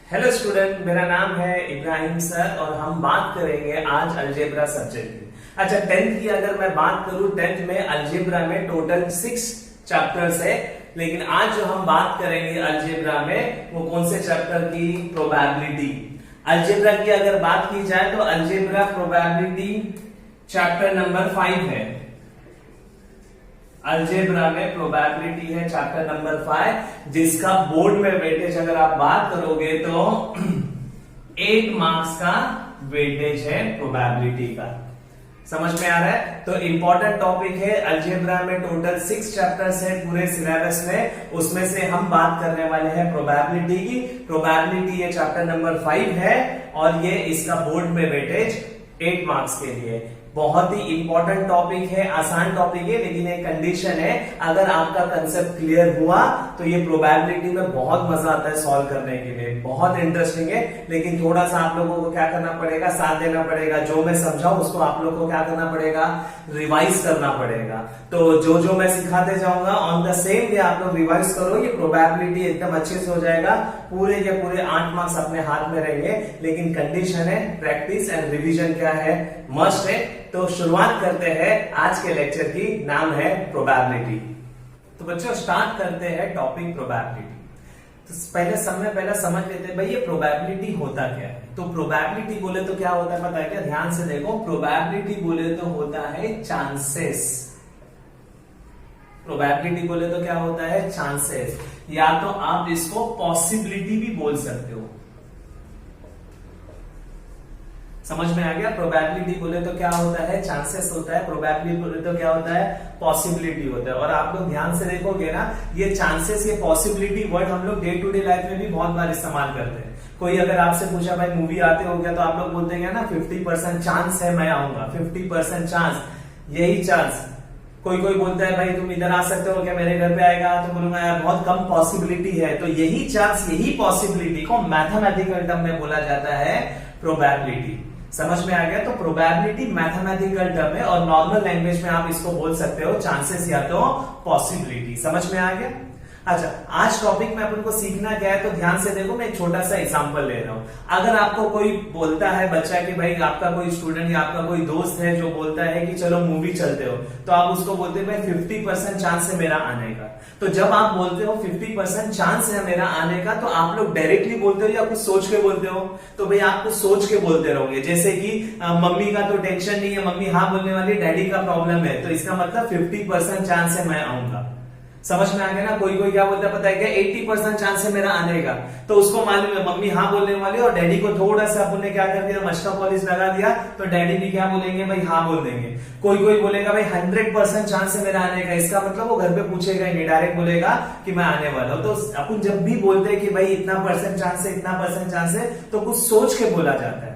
Hello student, मेरा नाम है इब्राहिम सर और हम बात करेंगे आज अलजेब्रा सब्जेक्ट की। अच्छा, टेंथ की अगर मैं बात करूं, टेंथ में अलजेब्रा में टोटल 6 चैप्टर्स है, लेकिन आज जो हम बात करेंगे अलजेब्रा में वो कौन से चैप्टर की? प्रोबेबिलिटी। अलजेब्रा की अगर बात की जाए तो अलजेब्रा प्रोबेबिलिटी चैप्टर नंबर 5 है। अलजेब्रा में प्रोबेबिलिटी है चैप्टर नंबर 5, जिसका बोर्ड में वेटेज अगर आप बात करोगे तो 8 मार्क्स का वेटेज है प्रोबेबिलिटी का। समझ में आ रहा है? तो इंपॉर्टेंट टॉपिक है। अलजेब्रा में टोटल 6 चैप्टर्स है पूरे सिलेबस में, उसमें से हम बात करने वाले हैं प्रोबेबिलिटी की। प्रोबेबिलिटी ये चैप्टर नंबर 5 है और ये इसका बोर्ड में वेटेज 8 मार्क्स के लिए। बहुत ही इंपॉर्टेंट टॉपिक है, आसान टॉपिक है, लेकिन एक कंडीशन है, अगर आपका कंसेप्ट क्लियर हुआ तो ये प्रोबेबिलिटी में बहुत मजा आता है सॉल्व करने के लिए, बहुत इंटरेस्टिंग है। लेकिन थोड़ा सा आप लोगों को क्या करना पड़ेगा? साथ देना पड़ेगा। जो मैं समझाऊं उसको आप लोगों को क्या करना पड़ेगा? रिवाइज करना पड़ेगा। तो जो मैं सिखाते जाऊंगा ऑन द सेम डे आप लोग रिवाइज करो, ये प्रोबेबिलिटी एकदम अच्छे से हो जाएगा। पूरे के पूरे 8 मार्क्स अपने हाथ में रहेंगे, लेकिन कंडीशन है प्रैक्टिस एंड रिविजन क्या है? मस्ट है। तो शुरुआत करते हैं आज के लेक्चर की, नाम है प्रोबेबिलिटी। तो बच्चों स्टार्ट करते हैं टॉपिक प्रोबेबिलिटी। तो पहले समझ लेते हैं भाई ये प्रोबेबिलिटी होता क्या है। तो प्रोबेबिलिटी बोले तो क्या होता है पता है क्या? ध्यान से देखो, प्रोबेबिलिटी बोले तो होता है चांसेस। प्रोबेबिलिटी बोले तो क्या होता है? चांसेस, या तो आप इसको पॉसिबिलिटी भी बोल सकते हो। समझ में आ गया? प्रोबेबिलिटी बोले तो क्या होता है? चांसेस होता है। प्रोबेबिलिटी बोले तो क्या होता है? पॉसिबिलिटी होता है। और आप लोग ध्यान से देखोगे ना, ये चांसेस, ये पॉसिबिलिटी वर्ड हम लोग डे टू डे लाइफ में भी बहुत बार इस्तेमाल करते हैं। कोई अगर आपसे पूछा भाई मूवी आते हो गया, तो आप लोग बोलते हैं ना 50% चांस है मैं आऊंगा, 50% चांस, यही चांस। कोई बोलता है भाई तुम इधर आ सकते हो क्या, मेरे घर पे आएगा? तो बोलूंगा यार बहुत कम पॉसिबिलिटी है। तो यही चांस, यही पॉसिबिलिटी को मैथमेटिकल टर्म में बोला जाता है प्रोबेबिलिटी। समझ में आ गया? तो प्रोबेबिलिटी मैथमेटिकल टर्म है और नॉर्मल लैंग्वेज में आप इसको बोल सकते हो चांसेस या तो पॉसिबिलिटी। समझ में आ गया? अच्छा, आज टॉपिक में अपन को सीखना क्या है, तो ध्यान से देखो, मैं एक छोटा सा एग्जांपल ले रहा हूं। अगर आपको कोई बोलता है बच्चा कि भाई आपका कोई स्टूडेंट या आपका कोई दोस्त है जो बोलता है कि चलो मूवी चलते हो, तो आप उसको बोलते हो भाई 50% चांस है मेरा आने का। तो जब आप बोलते हो 50% चांस है मेरा आने का, तो आप लोग डायरेक्टली बोलते हो या कुछ सोच के बोलते हो? तो भाई आप कुछ सोच के बोलते रहोगे, जैसे कि मम्मी का तो टेंशन नहीं है, मम्मी हाँ बोलने वाली, डैडी का प्रॉब्लम है, तो इसका मतलब 50% चांस है मैं आऊंगा। समझ में आ गया ना? कोई क्या बोलता है पता है क्या? 80% चांस है मेरा आने का। तो उसको मालूम है मम्मी हाँ बोलने वाली, और डैडी को थोड़ा सा अपन ने क्या कर दिया, मस्का पॉलिश लगा दिया, तो डैडी भी क्या बोलेंगे भाई? हाँ बोल देंगे। कोई बोलेगा भाई 100% चांस है मेरा आने का, इसका मतलब वो घर पे पूछेगा ही नहीं, डायरेक्ट बोलेगा कि मैं आने वाला हूं। तो अपन जब भी बोलते हैं कि भाई इतना परसेंट चांस है, इतना परसेंट चांस है, तो कुछ सोच के बोला जाता है।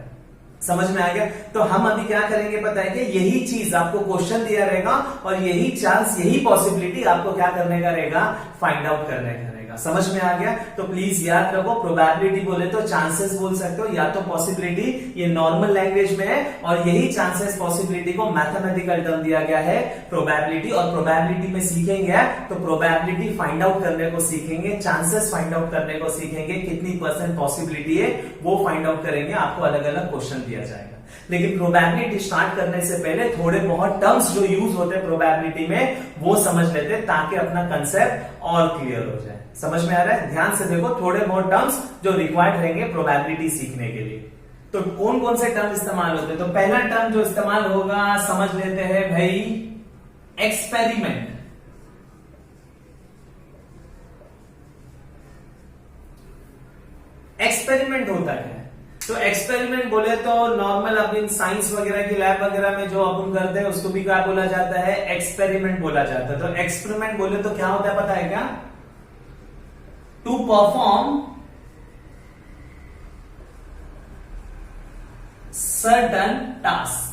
समझ में आ गया? तो हम अभी क्या करेंगे पता है कि यही चीज आपको क्वेश्चन दिया रहेगा और यही चांस, यही पॉसिबिलिटी आपको क्या करने का रहेगा? फाइंड आउट करने का रहेगा। समझ में आ गया? तो प्लीज याद रखो, प्रोबेबिलिटी बोले तो चांसेस बोल सकते हो या तो पॉसिबिलिटी, ये नॉर्मल लैंग्वेज में है, और यही चांसेस पॉसिबिलिटी को मैथमेटिकल टर्म दिया गया है प्रोबेबिलिटी। और प्रोबेबिलिटी में सीखेंगे तो प्रोबेबिलिटी फाइंड आउट करने को सीखेंगे, चांसेस फाइंड आउट करने को सीखेंगे, कितनी परसेंट पॉसिबिलिटी है वो फाइंड आउट करेंगे। आपको अलग अलग क्वेश्चन दिया जाएगा। लेकिन प्रोबेबिलिटी स्टार्ट करने से पहले थोड़े बहुत टर्म्स जो यूज होते हैं प्रोबेबिलिटी में वो समझ लेते हैं, ताकि अपना कंसेप्ट और क्लियर हो जाए। समझ में आ रहा है? ध्यान से देखो, थोड़े बहुत टर्म्स जो रिक्वायर्ड रहेंगे प्रोबेबिलिटी सीखने के लिए। तो कौन कौन से टर्म इस्तेमाल होते हैं? तो पहला टर्म जो इस्तेमाल होगा समझ लेते हैं भाई, एक्सपेरिमेंट। एक्सपेरिमेंट होता है। तो एक्सपेरिमेंट बोले तो नॉर्मल अपन साइंस वगैरह की लैब वगैरह में जो अपन करते हैं उसको भी क्या बोला जाता है? एक्सपेरिमेंट बोला जाता है। तो एक्सपेरिमेंट बोले तो क्या होता है पता है क्या? To perform certain task.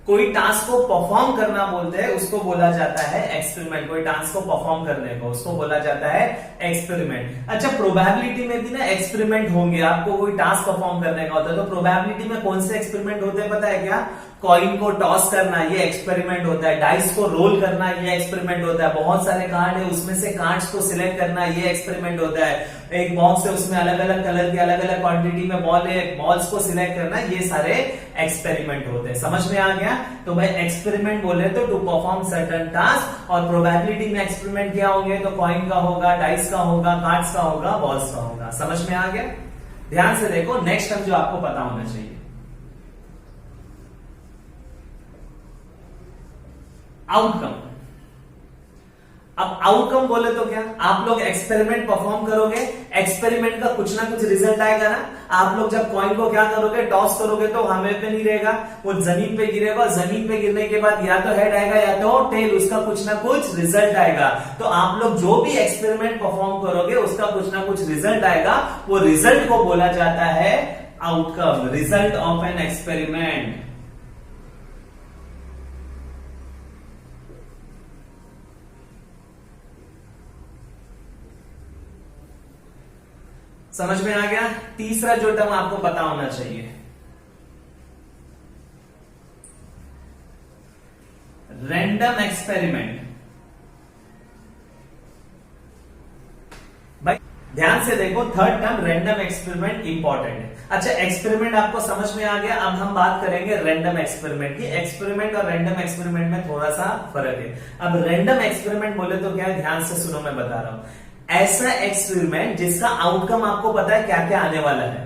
कोई टास्क को परफॉर्म करना बोलते हैं, उसको बोला जाता है एक्सपेरिमेंट। कोई टास्क को परफॉर्म करने को उसको बोला जाता है एक्सपेरिमेंट। अच्छा, प्रोबेबिलिटी में भी ना एक्सपेरिमेंट होंगे, आपको कोई टास्क परफॉर्म करने का होता है। तो प्रोबेबिलिटी में कौन से एक्सपेरिमेंट होते हैं पता है क्या? कॉइन को टॉस करना ये एक्सपेरिमेंट होता है, डाइस को रोल करना ये एक्सपेरिमेंट होता है, बहुत सारे कार्ड है उसमें से कार्ड्स को सिलेक्ट करना ये एक्सपेरिमेंट होता है, एक बॉक्स है उसमें अलग अलग कलर की अलग अलग क्वांटिटी में बॉल है, बॉल्स को सिलेक्ट करना, ये सारे एक्सपेरिमेंट होते हैं। समझ में आ गया? तो भाई एक्सपेरिमेंट बोले तो टू परफॉर्म सर्टेन टास्क, और प्रोबेबिलिटी में एक्सपेरिमेंट क्या होंगे तो कॉइन का होगा, डाइस का होगा, कार्ड्स का होगा, बॉल्स का होगा। समझ में आ गया? ध्यान से देखो, नेक्स्ट टर्म जो आपको पता होना चाहिए, आउटकम। अब आउटकम बोले तो क्या, आप लोग एक्सपेरिमेंट परफॉर्म करोगे, एक्सपेरिमेंट का कुछ ना कुछ रिजल्ट आएगा ना। आप लोग जब कॉइन को क्या करोगे, टॉस करोगे तो हवा पे नहीं रहेगा, वो जमीन पे गिरेगा, जमीन पे गिरने के बाद या तो हेड आएगा या तो टेल, उसका कुछ ना कुछ रिजल्ट आएगा। तो आप लोग जो भी एक्सपेरिमेंट परफॉर्म करोगे उसका कुछ ना कुछ रिजल्ट आएगा, वो रिजल्ट को बोला जाता है outcome, result of an experiment. समझ में आ गया? तीसरा जो टर्म आपको पता होना चाहिए, रैंडम एक्सपेरिमेंट। भाई ध्यान से देखो, third term random experiment important है। अच्छा, एक्सपेरिमेंट आपको समझ में आ गया। अब हम बात करेंगे रैंडम एक्सपेरिमेंट की। एक्सपेरिमेंट और रैंडम एक्सपेरिमेंट में थोड़ा सा फर्क है। अब रैंडम एक्सपेरिमेंट बोले तो क्या है, ध्यान से सुनो, मैं बता रहा हूं। ऐसा एक्सपेरिमेंट जिसका आउटकम आपको पता है क्या क्या आने वाला है।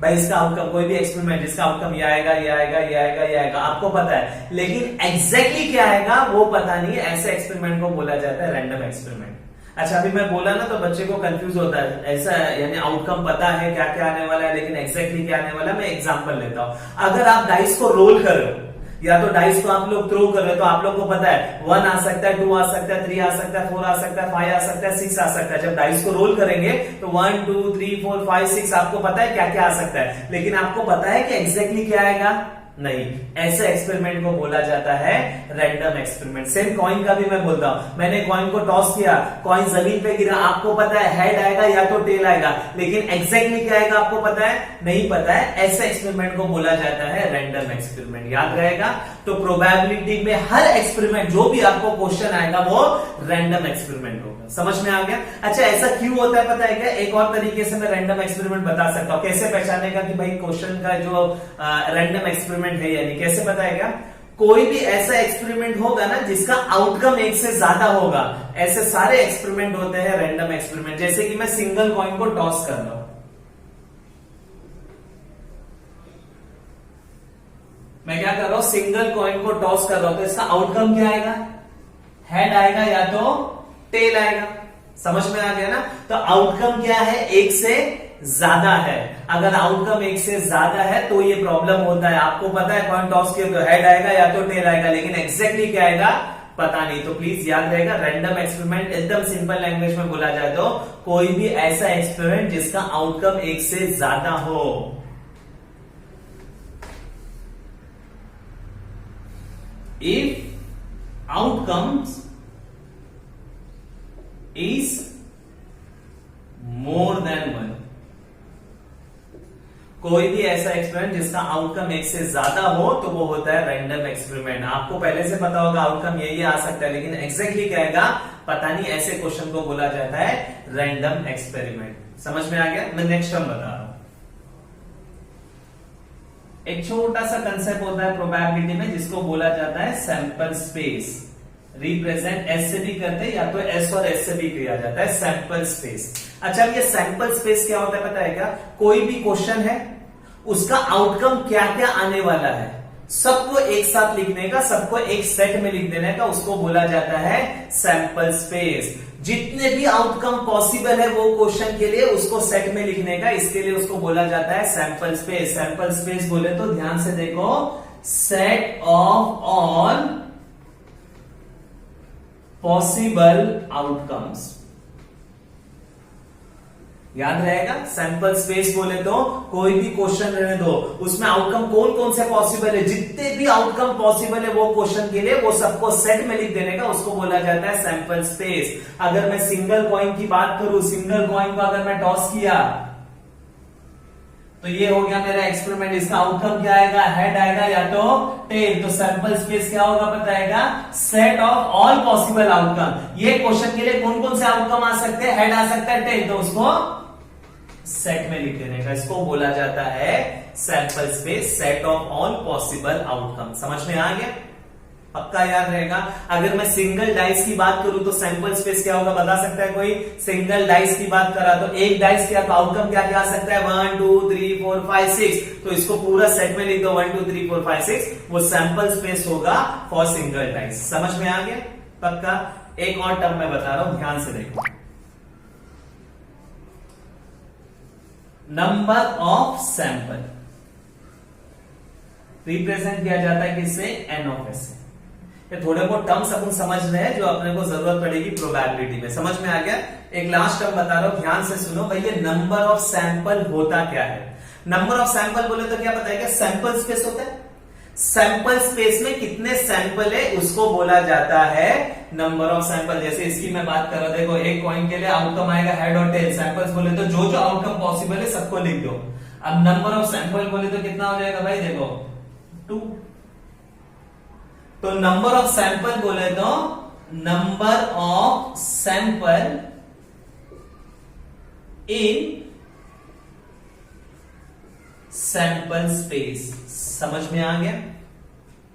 भाई इसका आउटकम, कोई भी एक्सपेरिमेंट जिसका आउटकम ये आएगा, ये आएगा, ये आएगा, ये आएगा, आपको पता है, लेकिन एग्जैक्टली क्या आएगा वो पता नहीं है। ऐसे एक्सपेरिमेंट को बोला जाता है रैंडम एक्सपेरिमेंट। अच्छा, अभी मैं बोला ना तो बच्चे को कंफ्यूज होता है, ऐसा यानी आउटकम पता है क्या क्या आने वाला है, लेकिन एग्जैक्टली क्या आने वाला है। मैं एग्जांपल लेता हूं। अगर आप डाइस को रोल कर रहे हो या तो डाइस को आप लोग थ्रो कर रहे हो, तो आप लोग को पता है 1 आ सकता है, 2 आ सकता है, 3 आ सकता है, 4 आ सकता है, 5 आ सकता है, 6 आ सकता है। जब डाइस को रोल करेंगे तो 1 2 3 4 5 6 आपको पता है क्या क्या आ सकता है, लेकिन आपको पता है कि एग्जैक्टली क्या आएगा नहीं। ऐसे एक्सपेरिमेंट को बोला जाता है रैंडम एक्सपेरिमेंट। सेम कॉइन का भी मैं बोलता हूं, मैंने कॉइन को टॉस किया, कॉइन जमीन पे गिरा, आपको पता है हेड आएगा या तो टेल आएगा, लेकिन एग्जैक्टली क्या आएगा आपको पता है नहीं पता है। ऐसे एक्सपेरिमेंट को बोला जाता है रैंडम एक्सपेरिमेंट। याद रहेगा? तो प्रोबेबिलिटी में हर एक्सपेरिमेंट जो भी आपको क्वेश्चन आएगा वो रैंडम एक्सपेरिमेंट होगा। समझ में आ गया? अच्छा, ऐसा क्यों होता है पता है क्या? एक और तरीके से मैं रैंडम एक्सपेरिमेंट बता सकता हूं। कैसे पहचानने का कि भाई क्वेश्चन का जो रैंडम एक्सपेरिमेंट है, यानी कैसे पता है क्या? कोई भी ऐसा एक्सपेरिमेंट होगा ना जिसका आउटकम एक से ज्यादा होगा, ऐसे सारे एक्सपेरिमेंट होते हैं रैंडम एक्सपेरिमेंट। जैसे कि मैं सिंगल कॉइन को टॉस कर रहा हूं, मैं क्या कर रहा हूं, सिंगल कॉइन को टॉस कर रहा हूं, तो इसका आउटकम क्या आएगा? हेड आएगा या तो टेल आएगा। समझ में आ गया ना? तो आउटकम क्या है? एक से ज्यादा है। अगर आउटकम एक से ज्यादा है तो ये प्रॉब्लम होता है। आपको पता है कॉइन टॉस किया तो हेड आएगा या तो टेल आएगा, लेकिन एग्जैक्टली क्या आएगा पता नहीं। तो प्लीज याद रहेगा, रैंडम एक्सपेरिमेंट एकदम सिंपल लैंग्वेज में बोला जाए तो कोई भी ऐसा एक्सपेरिमेंट जिसका आउटकम एक से ज्यादा हो। If outcomes is more than 1, कोई भी ऐसा एक्सपेरिमेंट जिसका आउटकम एक से ज्यादा हो तो वो होता है रैंडम एक्सपेरिमेंट। आपको पहले से पता होगा आउटकम ये आ सकता है, लेकिन एग्जैक्टली क्या आएगा पता नहीं। ऐसे क्वेश्चन को बोला जाता है रैंडम एक्सपेरिमेंट। समझ में आ गया? मैं नेक्स्ट टर्म बता रहा हूं। एक छोटा सा कंसेप्ट होता है प्रोबेबिलिटी में जिसको बोला जाता है सैंपल स्पेस। रिप्रेजेंट एस से भी करते हैं या तो एस और एस से भी किया जाता है, सैंपल स्पेस। अच्छा, ये सैंपल स्पेस क्या होता है पता है क्या? कोई भी क्वेश्चन है, उसका आउटकम क्या क्या आने वाला है, सबको एक साथ लिखने का, सबको एक सेट में लिख देने का, उसको बोला जाता है सैंपल स्पेस। जितने भी आउटकम पॉसिबल है वो क्वेश्चन के लिए उसको सेट में लिखने का, इसके लिए उसको बोला जाता है सैंपल स्पेस। सैंपल स्पेस बोले तो ध्यान से देखो, set of all possible outcomes. याद रहेगा? सैंपल स्पेस बोले तो कोई भी क्वेश्चन रहने दो, उसमें आउटकम कौन कौन से पॉसिबल है, जितने भी आउटकम पॉसिबल है वो क्वेश्चन के लिए वो सबको सेट में लिख देने का, उसको बोला जाता है सैंपल स्पेस। अगर मैं सिंगल कॉइन की बात करूं, सिंगल कॉइन को अगर मैं टॉस किया तो ये हो गया मेरा एक्सपेरिमेंट। इसका आउटकम क्या आएगा, हेड आएगा या तो टेल। तो सैंपल स्पेस क्या होगा बताएगा, set of all possible outcome. ये क्वेश्चन के लिए कौन कौन से आउटकम आ सकते हैं, हेड आ सकता है, टेल, तो उसको सेट में लिख देने का। इसको बोला जाता है sample space, set of all possible outcome. समझ में आ गया, पक्का याद रहेगा। अगर मैं सिंगल डाइस की बात करूं तो सैंपल स्पेस क्या होगा बता सकता है कोई, सिंगल डाइस की बात करा तो एक डाइस क्या, तो आउटकम क्या क्या आ सकता है, 1 2 3 4 5 6। तो इसको पूरा सेट में लिख दो, 1 2 3 4 5 6, वो सैंपल स्पेस होगा फॉर सिंगल डाइस। समझ में आ गया पक्का। एक और टर्म मैं बता रहा हूं, ध्यान से देखो, नंबर ऑफ सैंपल रिप्रेजेंट किया जाता है किससे, एन ऑफ एस से। ये थोड़े बहुत टर्म्स अपन समझ रहे हैं जो अपने को जरूरत पड़ेगी प्रोबेबिलिटी में। समझ में आ गया। एक लास्ट टर्म बता रहा हूं, ध्यान से सुनो भाई। ये नंबर ऑफ सैंपल होता क्या है, नंबर ऑफ सैंपल बोले तो क्या पता है, क्या सैंपल स्पेस होता है। सैंपल स्पेस में कितने सैंपल है उसको बोला जाता है नंबर ऑफ सैंपल। जैसे इसकी मैं बात कर रहा हूं, देखो एक कॉइन के लिए आउटकम आएगा हेड और टेल। सैंपल्स बोले तो जो जो आउटकम पॉसिबल है सबको लिख दो। अब नंबर ऑफ सैंपल बोले तो कितना हो जाएगा भाई, देखो 2। तो नंबर ऑफ सैंपल बोले तो number of sample in sample space. समझ में आ गया,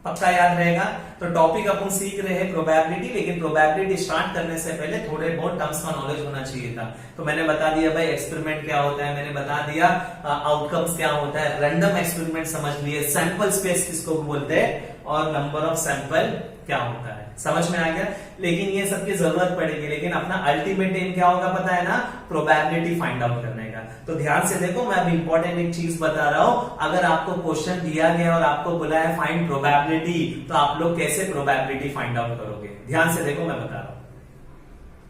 पक्का याद रहेगा। तो टॉपिक अपन सीख रहे हैं प्रोबेबिलिटी, लेकिन प्रोबेबिलिटी स्टार्ट करने से पहले थोड़े बहुत टर्म्स का नॉलेज होना चाहिए था। तो मैंने बता दिया भाई एक्सपेरिमेंट क्या होता है, मैंने बता दिया आउटकम्स क्या होता है, रैंडम एक्सपेरिमेंट समझ लिए, सैंपल स्पेस किसको बोलते हैं, और नंबर ऑफ सैंपल क्या होता है। समझ में आ गया। लेकिन ये सबकी जरूरत पड़ेगी, लेकिन अपना अल्टीमेट एम क्या होगा पता है ना, प्रोबेबिलिटी फाइंड आउट करने का। तो ध्यान से देखो, मैं अभी इंपॉर्टेंट एक चीज बता रहा हूं। अगर आपको क्वेश्चन दिया गया और आपको बोला है फाइंड प्रोबेबिलिटी, तो आप लोग कैसे प्रोबेबिलिटी फाइंड आउट करोगे। ध्यान से देखो, मैं बता रहा हूं।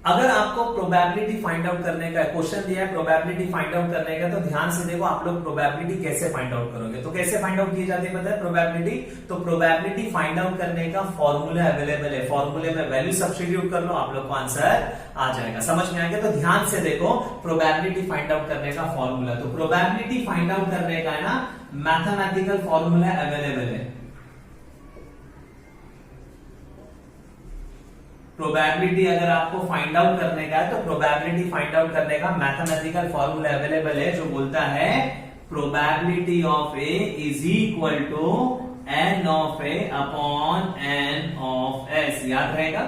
अगर आपको प्रोबेबिलिटी फाइंड आउट करने का क्वेश्चन दिया है, प्रोबेबिलिटी फाइंड आउट करने का, तो ध्यान से देखो आप लोग प्रोबेबिलिटी कैसे फाइंड आउट करोगे। तो कैसे फाइंड आउट की जाती है पता है प्रोबेबिलिटी, तो प्रोबेबिलिटी फाइंड आउट करने का फॉर्मूला अवेलेबल है। फॉर्मूले में वैल्यू सब्स्टिट्यूट कर लो, आप लोग को आंसर आ जाएगा। समझ में आ गया। तो ध्यान से देखो प्रोबेबिलिटी फाइंड आउट करने का फॉर्मूला, तो प्रोबेबिलिटी फाइंड आउट करने का है ना मैथमेटिकल फॉर्मूला अवेलेबल है। प्रोबेबिलिटी अगर आपको फाइंड आउट करने का है, तो प्रोबेबिलिटी फाइंड आउट करने का मैथमेटिकल फॉर्मूला अवेलेबल है, जो बोलता है probability of A is equal to N of A upon N of S. याद रहेगा।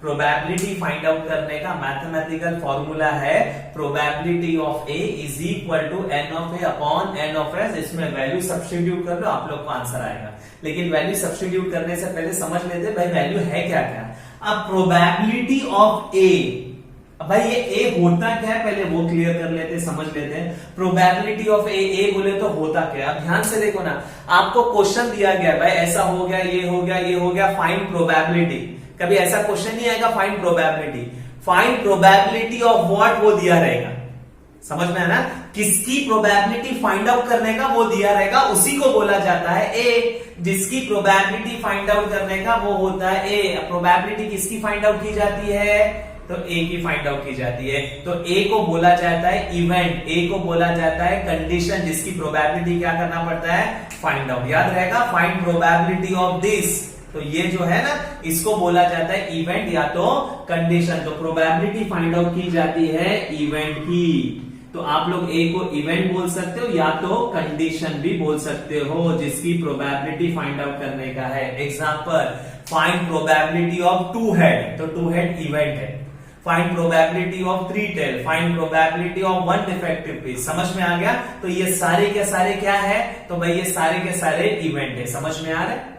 प्रोबेबिलिटी फाइंड आउट करने का मैथमेटिकल फॉर्मूला है probability of A is equal to N of A upon N of S. इसमें value substitute कर लो, आप लोग को आंसर आएगा। लेकिन वैल्यू सब्स्टिट्यूट करने से पहले समझ लेते भाई वैल्यू है क्या क्या। अब प्रोबेबिलिटी ऑफ ए, भाई ये ए होता क्या है पहले वो क्लियर कर लेते, समझ लेते हैं। प्रोबेबिलिटी ऑफ ए बोले तो होता क्या। अब ध्यान से देखो ना, आपको क्वेश्चन दिया गया भाई ऐसा हो गया, ये हो गया, ये हो गया, फाइंड प्रोबेबिलिटी। कभी ऐसा क्वेश्चन नहीं आएगा find probability. Find probability of what, वो दिया रहेगा। समझ में है ना, किसकी प्रोबेबिलिटी फाइंड आउट करने का वो दिया रहेगा, उसी को बोला जाता है ए। जिसकी प्रोबेबिलिटी फाइंड आउट करने का वो होता है ए। प्रोबेबिलिटी किसकी फाइंड आउट की जाती है, तो ए की फाइंड आउट की जाती है। तो ए को बोला जाता है इवेंट, ए को बोला जाता है कंडीशन, जिसकी प्रोबेबिलिटी क्या करना पड़ता है, फाइंड आउट। याद रहेगा, फाइंड प्रोबेबिलिटी ऑफ दिस, तो ये जो है ना इसको बोला जाता है इवेंट या तो कंडीशन। तो प्रोबेबिलिटी फाइंड आउट की जाती है इवेंट की। तो आप लोग ए को इवेंट बोल सकते हो या तो कंडीशन भी बोल सकते हो, जिसकी प्रोबेबिलिटी फाइंड आउट करने का है। Example, find probability of 2 head, तो 2 हेड इवेंट है। Find probability of 3 tail, find probability of 1 defective piece. समझ में आ गया। तो ये सारे के सारे क्या है, तो भाई ये सारे के सारे इवेंट है। समझ में आ रहा है,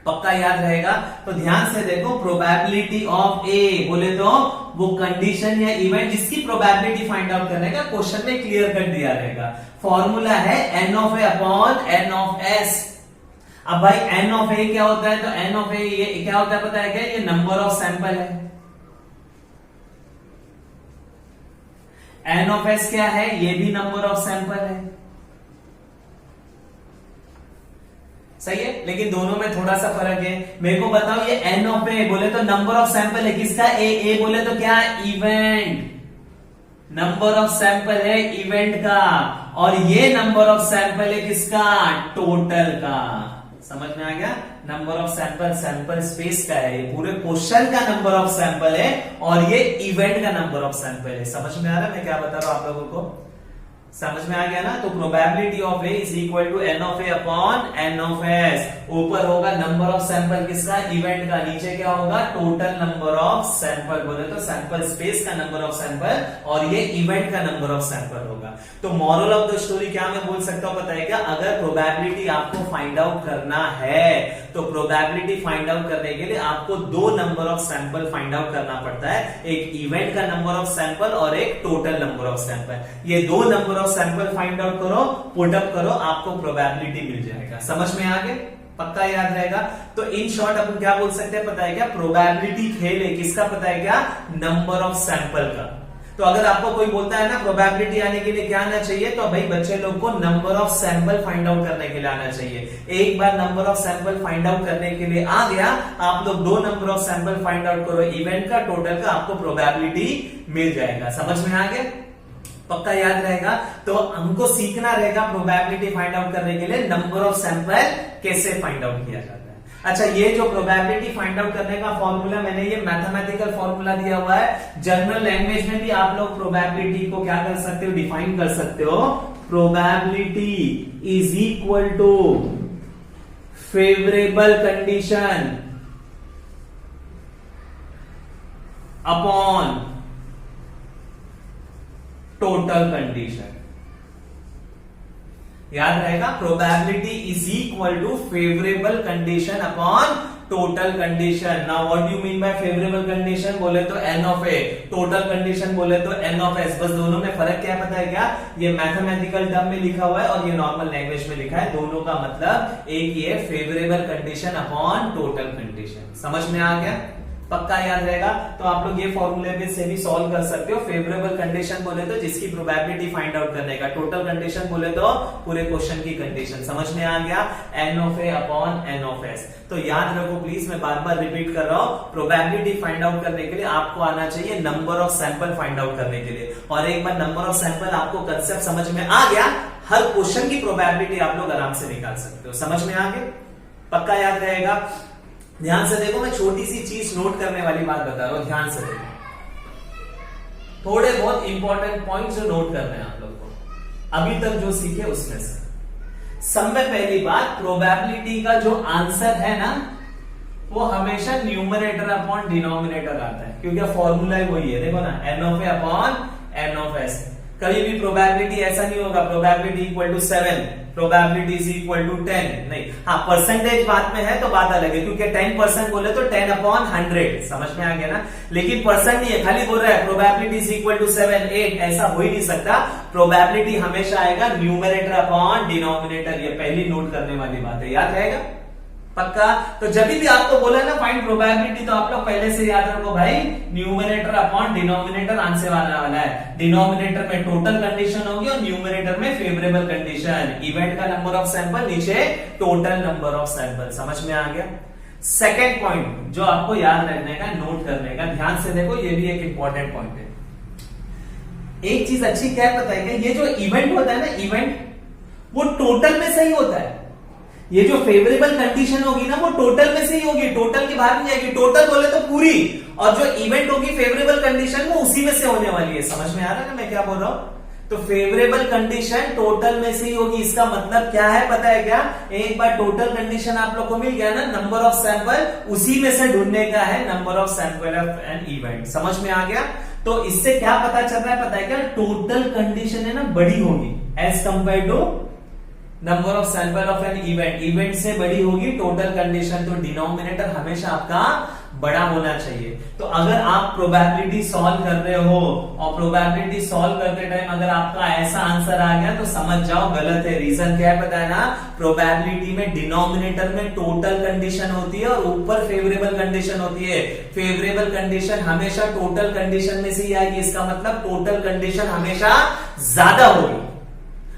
पक्का याद रहेगा। तो ध्यान से देखो, प्रोबेबिलिटी ऑफ ए बोले तो वो कंडीशन या इवेंट जिसकी प्रोबेबिलिटी फाइंड आउट करने का क्वेश्चन में क्लियर कर दिया रहेगा। फॉर्मूला है N of A upon N of S. अब भाई एन ऑफ ए क्या होता है, तो एन ऑफ ए ये क्या होता है पता है क्या, ये नंबर ऑफ सैंपल है। एन ऑफ एस क्या है, ये भी नंबर ऑफ सैंपल है। सही है, लेकिन दोनों में थोड़ा सा फर्क है। मेरे को बताओ, ये एन ऑफ ए बोले तो नंबर ऑफ सैंपल है किसका, ए बोले तो क्या, इवेंट। नंबर ऑफ सैंपल है इवेंट का, और ये नंबर ऑफ सैंपल है किसका, टोटल का। समझ में आ गया, number of sample sample space का है, ये पूरे क्वेश्चन का नंबर ऑफ सैंपल है और ये इवेंट का नंबर ऑफ सैंपल है। समझ में आ रहा है मैं क्या बता रहा हूं आप लोगों को, समझ में आ गया ना। तो probability of A is equal to N of A upon N of S. ऊपर होगा नंबर ऑफ सैंपल किसका, इवेंट का, नीचे क्या होगा, टोटल नंबर ऑफ सैंपल, बोले तो सैंपल स्पेस का नंबर ऑफ सैंपल, और ये इवेंट का नंबर ऑफ सैंपल होगा। तो मॉरल ऑफ द स्टोरी क्या मैं बोल सकता हूं पता है क्या, अगर प्रोबेबिलिटी आपको फाइंड आउट करना है तो प्रोबेबिलिटी फाइंड आउट करने के लिए आपको दो number of sample find out करना पड़ता है, एक इवेंट का नंबर ऑफ सैंपल और एक टोटल नंबर ऑफ सैंपल। ये दो number of sample find out करो, पुट अप करो, आपको प्रोबेबिलिटी मिल जाएगा। समझ में आ गए, पक्का याद रहेगा। तो इन शॉर्ट अपन क्या बोल सकते हैं पता है क्या, प्रोबेबिलिटी खेल है किसका पता है क्या, नंबर ऑफ सैंपल का। तो अगर आपको कोई बोलता है ना प्रोबेबिलिटी आने के लिए क्या आना चाहिए, तो भाई बच्चे लोग को number of sample find out करने के लिए आना चाहिए। एक बार number of sample find out करने के लिए आ गया, आप लोग दो number of sample find out करो, इवेंट का टोटल का, आपको प्रोबेबिलिटी मिल जाएगा। समझ में आ गया, पक्का याद रहेगा। तो हमको सीखना रहेगा प्रोबेबिलिटी फाइंड आउट करने के लिए नंबर ऑफ सैंपल कैसे फाइंड आउट किया जाता है। अच्छा, ये जो प्रोबेबिलिटी फाइंड आउट करने का फॉर्मूला मैंने ये मैथमेटिकल फॉर्मूला दिया हुआ है, जनरल लैंग्वेज में भी आप लोग प्रोबेबिलिटी को क्या कर सकते हो, डिफाइन कर सकते हो। Probability is equal to favourable condition upon total condition. याद रहेगा, probability is equal to favourable condition upon total condition. Now what do you mean by favourable condition, बोले तो N of A, total condition बोले तो N of S. बस दोनों में फर्क क्या है पता है क्या, ये मैथमेटिकल टर्म में लिखा हुआ है और ये नॉर्मल लैंग्वेज में लिखा है, दोनों का मतलब एक ही है, favourable condition upon total condition. समझ में आ गया, पक्का याद रहेगा। तो आप लोग ये फॉर्मूले पे से भी सॉल्व कर सकते हो। फेवरेबल कंडीशन बोले तो जिसकी प्रोबेबिलिटी फाइंड आउट करने का, टोटल कंडीशन बोले तो पूरे क्वेश्चन की कंडीशन। समझ में आ गया, N of A upon N of S. तो याद रखो प्लीज, मैं बार बार रिपीट कर रहा हूं, प्रोबेबिलिटी फाइंड आउट करने के लिए आपको आना चाहिए number of sample find out करने के लिए, और एक बार नंबर ऑफ सैंपल आपको कंसेप्ट समझ में आ गया, हर क्वेश्चन की प्रोबेबिलिटी आप लोग आराम से निकाल सकते हो। समझ में आ गया, पक्का याद रहेगा। ध्यान से देखो, मैं छोटी सी चीज नोट करने वाली बात बता रहा हूं, ध्यान से देखो, थोड़े बहुत इंपॉर्टेंट पॉइंट्स जो नोट करने हैं आप लोग को अभी तक जो सीखे उसमें से। सब में पहली बात, प्रोबेबिलिटी का जो आंसर है ना, वो हमेशा न्यूमरेटर अपॉन डिनोमिनेटर आता है, क्योंकि फॉर्मूला ही वही है, देखो ना, N of A upon N of S. कभी भी प्रोबेबिलिटी ऐसा नहीं होगा probability equal to 7, probability is equal to 10, नहीं। हाँ, परसेंटेज बात में है तो बात अलग है, क्योंकि 10% बोले तो 10 अपॉन 100, समझ में आ गया ना। लेकिन परसेंट नहीं है, खाली बोल रहा है प्रोबेबिलिटी इज इक्वल टू 7, 8, ऐसा हो ही नहीं सकता। प्रोबेबिलिटी हमेशा आएगा न्यूमरेटर अपॉन डिनोमिनेटर, ये पहली नोट करने वाली बात है, याद रहेगा, पक्का। तो जब भी आपको बोला ना फाइंड प्रोबेबिलिटी, तो आप लोग पहले से याद रखो भाई, न्यूमरेटर अपॉन डिनोमिनेटर आंसर वाला है। डिनोमिनेटर में टोटल कंडीशन होगी और न्यूमरेटर में फेवरेबल कंडीशन, इवेंट का नंबर ऑफ सैंपल, नीचे टोटल नंबर ऑफ सैंपल। समझ में आ गया। सेकेंड पॉइंट जो आपको याद रखने का, नोट करने का, ध्यान से देखो, ये भी एक इंपॉर्टेंट पॉइंट है। एक चीज अच्छी क्या पता है कि ये जो इवेंट होता है ना, इवेंट वो टोटल में सही होता है। ये जो फेवरेबल कंडीशन होगी ना, वो टोटल में से ही होगी, टोटल के बाहर नहीं जाएगी। टोटल बोले तो पूरी, और जो इवेंट होगी फेवरेबल कंडीशन, वो उसी में से होने वाली है। समझ में आ रहा है ना मैं क्या बोल रहा हूं। तो फेवरेबल कंडीशन टोटल में से ही होगी, इसका मतलब क्या है पता है क्या, एक बार टोटल कंडीशन आप लोग को मिल गया ना, नंबर ऑफ सैंपल उसी में से ढूंढने का है, number of sample of N event. समझ में आ गया। तो इससे क्या पता चल रहा है पता है क्या, टोटल कंडीशन है ना बड़ी होगी as compare to number of sample of N event, event से बड़ी होगी टोटल कंडीशन। तो डिनोमिनेटर हमेशा आपका बड़ा होना चाहिए। तो अगर आप प्रोबेबिलिटी सॉल्व कर रहे हो और प्रोबेबिलिटी सॉल्व करते टाइम अगर आपका ऐसा आंसर आ गया, तो समझ जाओ गलत है। रीजन क्या है पता है ना, प्रोबेबिलिटी में डिनोमिनेटर में टोटल कंडीशन होती है और ऊपर फेवरेबल कंडीशन होती है। फेवरेबल कंडीशन हमेशा टोटल कंडीशन में से ही आएगी, इसका मतलब टोटल कंडीशन हमेशा ज्यादा होगी।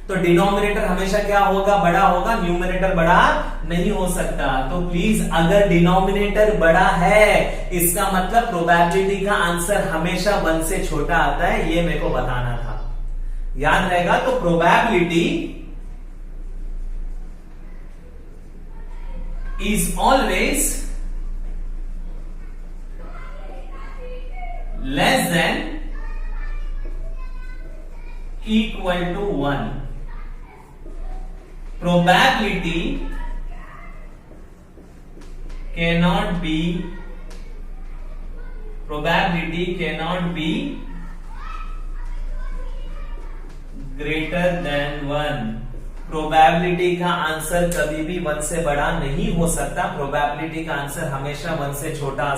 तो डिनोमिनेटर हमेशा क्या होगा, बड़ा होगा, न्यूमरेटर बड़ा नहीं हो सकता। तो प्लीज अगर डिनोमिनेटर बड़ा है इसका मतलब प्रोबेबिलिटी का आंसर हमेशा 1 से छोटा आता है, ये मेरे को बताना था, याद रहेगा। तो probability is always less than equal to 1। probability cannot be greater than 1। Probability का आंसर कभी भी 1 से बड़ा नहीं हो सकता, प्रोबेबिलिटी का आंसर हमेशा 1 से छोटा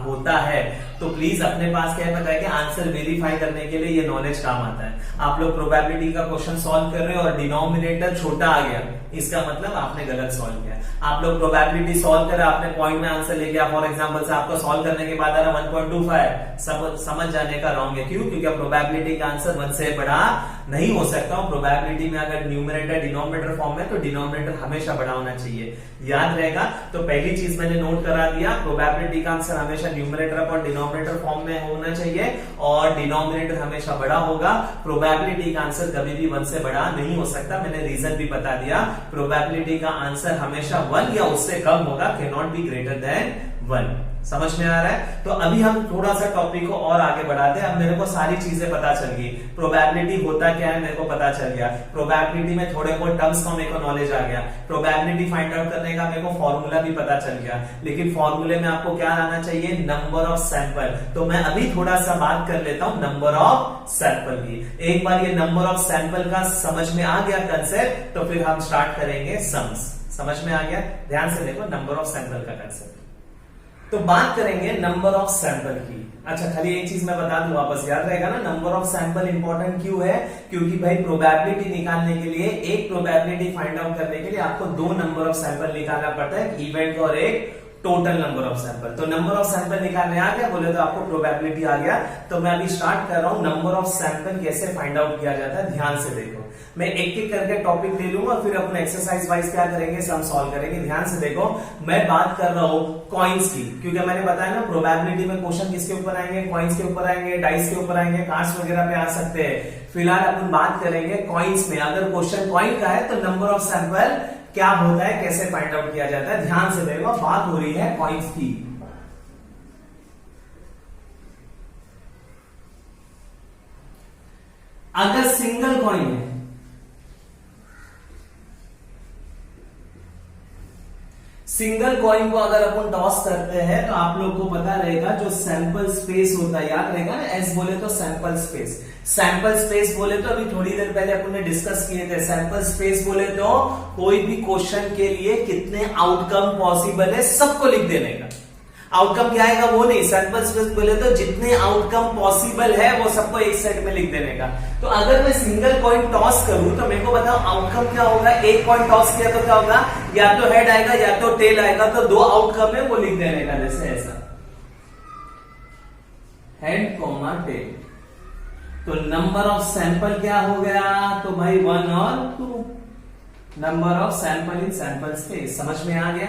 होता है। तो प्लीज अपने पास क्या पता है कि आंसर वेरीफाई करने के लिए ये नॉलेज काम आता है। आप लोग प्रोबेबिलिटी का क्वेश्चन सॉल्व कर रहे हो और डिनोमिनेटर छोटा आ गया, इसका मतलब आपने गलत सॉल्व किया। आप लोग प्रोबेबिलिटी सॉल्व कर रहे, आपने पॉइंट में आंसर ले गया, फॉर एग्जांपल से आपको सॉल्व करने के बाद आ रहा 1.25, सब समझ जाने का रॉन्ग है। क्यों? क्योंकि प्रोबेबिलिटी का आंसर 1 से बड़ा नहीं हो सकता। प्रोबेबिलिटी में अगर न्यूमरेटर डिनोमिनेटर फॉर्म है तो डिनोमिनेटर हमेशा बड़ा होना चाहिए, याद रहेगा। तो पहली चीज मैंने नोट करा दिया, प्रोबेबिलिटी का आंसर हमेशा न्यूमरेटर और डिनोमिनेटर फॉर्म में होना चाहिए और डिनोमिनेटर हमेशा बड़ा होगा। प्रोबेबिलिटी का आंसर कभी भी 1 से बड़ा नहीं हो सकता, मैंने रीजन भी बता दिया। प्रोबेबिलिटी का आंसर हमेशा 1 या उससे कम होगा, can not be greater than 1। समझ में आ रहा है? तो अभी हम थोड़ा सा टॉपिक को और आगे बढ़ाते हैं। अब मेरे को सारी चीजें पता चल गई, प्रोबेबिलिटी होता क्या है मेरे को पता चल गया, प्रोबेबिलिटी में थोड़े बहुत टर्म्स का मेरे को नॉलेज आ गया, प्रोबेबिलिटी फाइंड आउट करने का मेरे को फॉर्मूला भी पता चल गया। लेकिन फॉर्मूले में आपको क्या लाना चाहिए, नंबर ऑफ सैंपल। तो मैं अभी थोड़ा सा बात कर लेता हूं नंबर ऑफ सैंपल की। एक बार ये नंबर ऑफ सैंपल का समझ में आ गया कंसेप्ट, तो फिर हम स्टार्ट करेंगे सम्स। समझ में आ गया? ध्यान से देखो नंबर ऑफ सैंपल का कंसेप्ट। तो बात करेंगे नंबर ऑफ सैंपल की। अच्छा, खाली एक चीज मैं बता दूं, वापस याद रहेगा ना, नंबर ऑफ सैंपल इंपॉर्टेंट क्यों है? क्योंकि भाई प्रोबेबिलिटी निकालने के लिए, एक प्रोबेबिलिटी फाइंड आउट करने के लिए आपको 2 नंबर ऑफ सैंपल निकालना पड़ता है, इवेंट और एक टोटल नंबर ऑफ सैंपल। तो नंबर ऑफ सैंपल निकालने आ गया, बोले तो आपको प्रोबेबिलिटी आ गया। तो मैं अभी स्टार्ट कर रहा हूं नंबर ऑफ सैंपल कैसे फाइंड आउट किया जाता है। ध्यान से देखो, मैं एक एक करके टॉपिक ले लूंगा, फिर अपने एक्सरसाइज वाइज क्या करेंगे, सम सॉल्व करेंगे। ध्यान से देखो, मैं बात कर रहा हूं कॉइन्स की, क्योंकि मैंने बताया ना प्रोबेबिलिटी में क्वेश्चन किसके ऊपर आएंगे, कॉइन्स के ऊपर आएंगे, डाइस के ऊपर आएंगे, कार्ड्स वगैरह पे आ सकते हैं। फिलहाल अपन बात करेंगे कॉइन्स में। अगर क्वेश्चन कॉइन का है तो नंबर ऑफ सैंपल क्या होता है, कैसे फाइंड आउट किया जाता है। ध्यान से देखो, बात हो रही है कॉइन्स की। अगर सिंगल कॉइन है, सिंगल कॉइन को अगर अपन टॉस करते हैं तो आप लोग को पता रहेगा जो सैंपल स्पेस होता है, याद रहेगा ना, एस बोले तो सैंपल स्पेस। सैंपल स्पेस बोले तो अभी थोड़ी देर पहले अपन ने डिस्कस किए थे, सैंपल स्पेस बोले तो कोई भी क्वेश्चन के लिए कितने आउटकम पॉसिबल है सबको लिख देने का। आउटकम क्या आएगा वो नहीं, सैंपल स्पेस बोले तो जितने आउटकम पॉसिबल है वो सबको एक सेट में लिख देने का। तो अगर मैं सिंगल कॉइन टॉस करूं तो मेरे को बताओ आउटकम क्या होगा। एक कॉइन टॉस किया तो क्या होगा, या तो हेड आएगा या तो टेल आएगा, तो 2 आउटकम है वो लिख देने का। जैसे ऐसा हेड कॉमा टेल। तो नंबर ऑफ सैंपल क्या हो गया, तो भाई 1 और 2, number of sample in sample space. समझ में आ गया?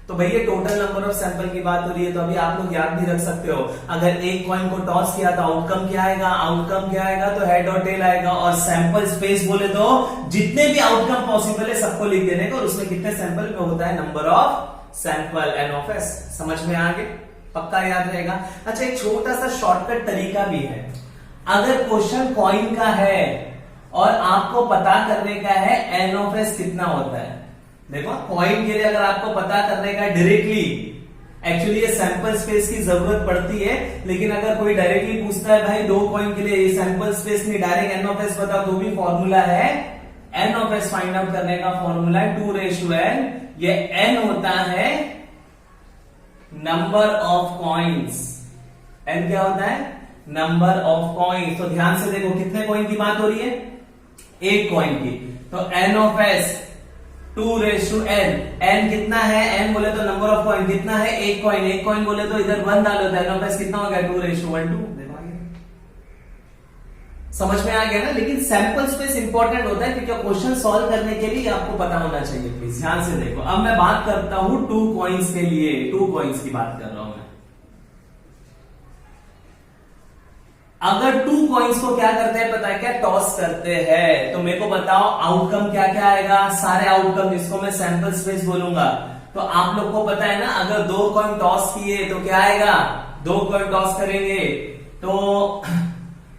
तो भैया टोटल नंबर ऑफ सैंपल की बात हो रही है, तो अभी आप लोग याद भी रख सकते हो, अगर एक कॉइन को टॉस किया तो आउटकम क्या आएगा, आउटकम क्या आएगा, तो हेड और टेल आएगा। और सैंपल स्पेस बोले तो जितने भी आउटकम पॉसिबल है सबको लिख देने का, और उसमें कितने सैंपल में होता है number of sample, N of S. समझ में आ गया? पक्का याद रहेगा। अच्छा, एक छोटा सा शॉर्टकट तरीका भी है। अगर क्वेश्चन कॉइन का है और आपको पता करने का है एन ऑफ एस कितना होता है, देखो कॉइन के लिए अगर आपको पता करने का डायरेक्टली, एक्चुअली ये सैंपल स्पेस की जरूरत पड़ती है, लेकिन अगर कोई डायरेक्टली पूछता है भाई 2 कॉइन के लिए सैंपल स्पेस नहीं, डायरेक्ट एन ऑफ एस बताओ, तो भी फॉर्मूला है N of S find out करने का फॉर्मूला है 2:n। ये एन होता है नंबर ऑफ कॉइन्स, एन क्या होता है, नंबर ऑफ कॉइन्स। तो ध्यान से देखो कितने कॉइन की बात हो रही है, एक कॉइन की, तो N of S 2:n। n कितना है, n बोले तो नंबर ऑफ कॉइन कितना है, एक कॉइन, एक कॉइन बोले तो इधर 1 डालो, तो n ऑफ s कितना हो गया 2:1, 2। समझ में आ गया ना। लेकिन सैंपल स्पेस इंपॉर्टेंट होता है क्योंकि क्वेश्चन सॉल्व करने के लिए आपको पता होना चाहिए। प्लीज ध्यान से देखो। अब मैं बात करता हूं 2 कॉइन्स के लिए। 2 कॉइन्स की बात कर रहा हूं मैं। अगर 2 कॉइन्स को क्या करते हैं पता है क्या, टॉस करते हैं, तो मेरे को बताओ आउटकम क्या क्या आएगा। सारे आउटकम जिसको मैं सैंपल स्पेस बोलूंगा। तो आप लोग को पता है ना, अगर 2 कॉइन टॉस किए तो क्या आएगा, 2 कॉइन टॉस करेंगे तो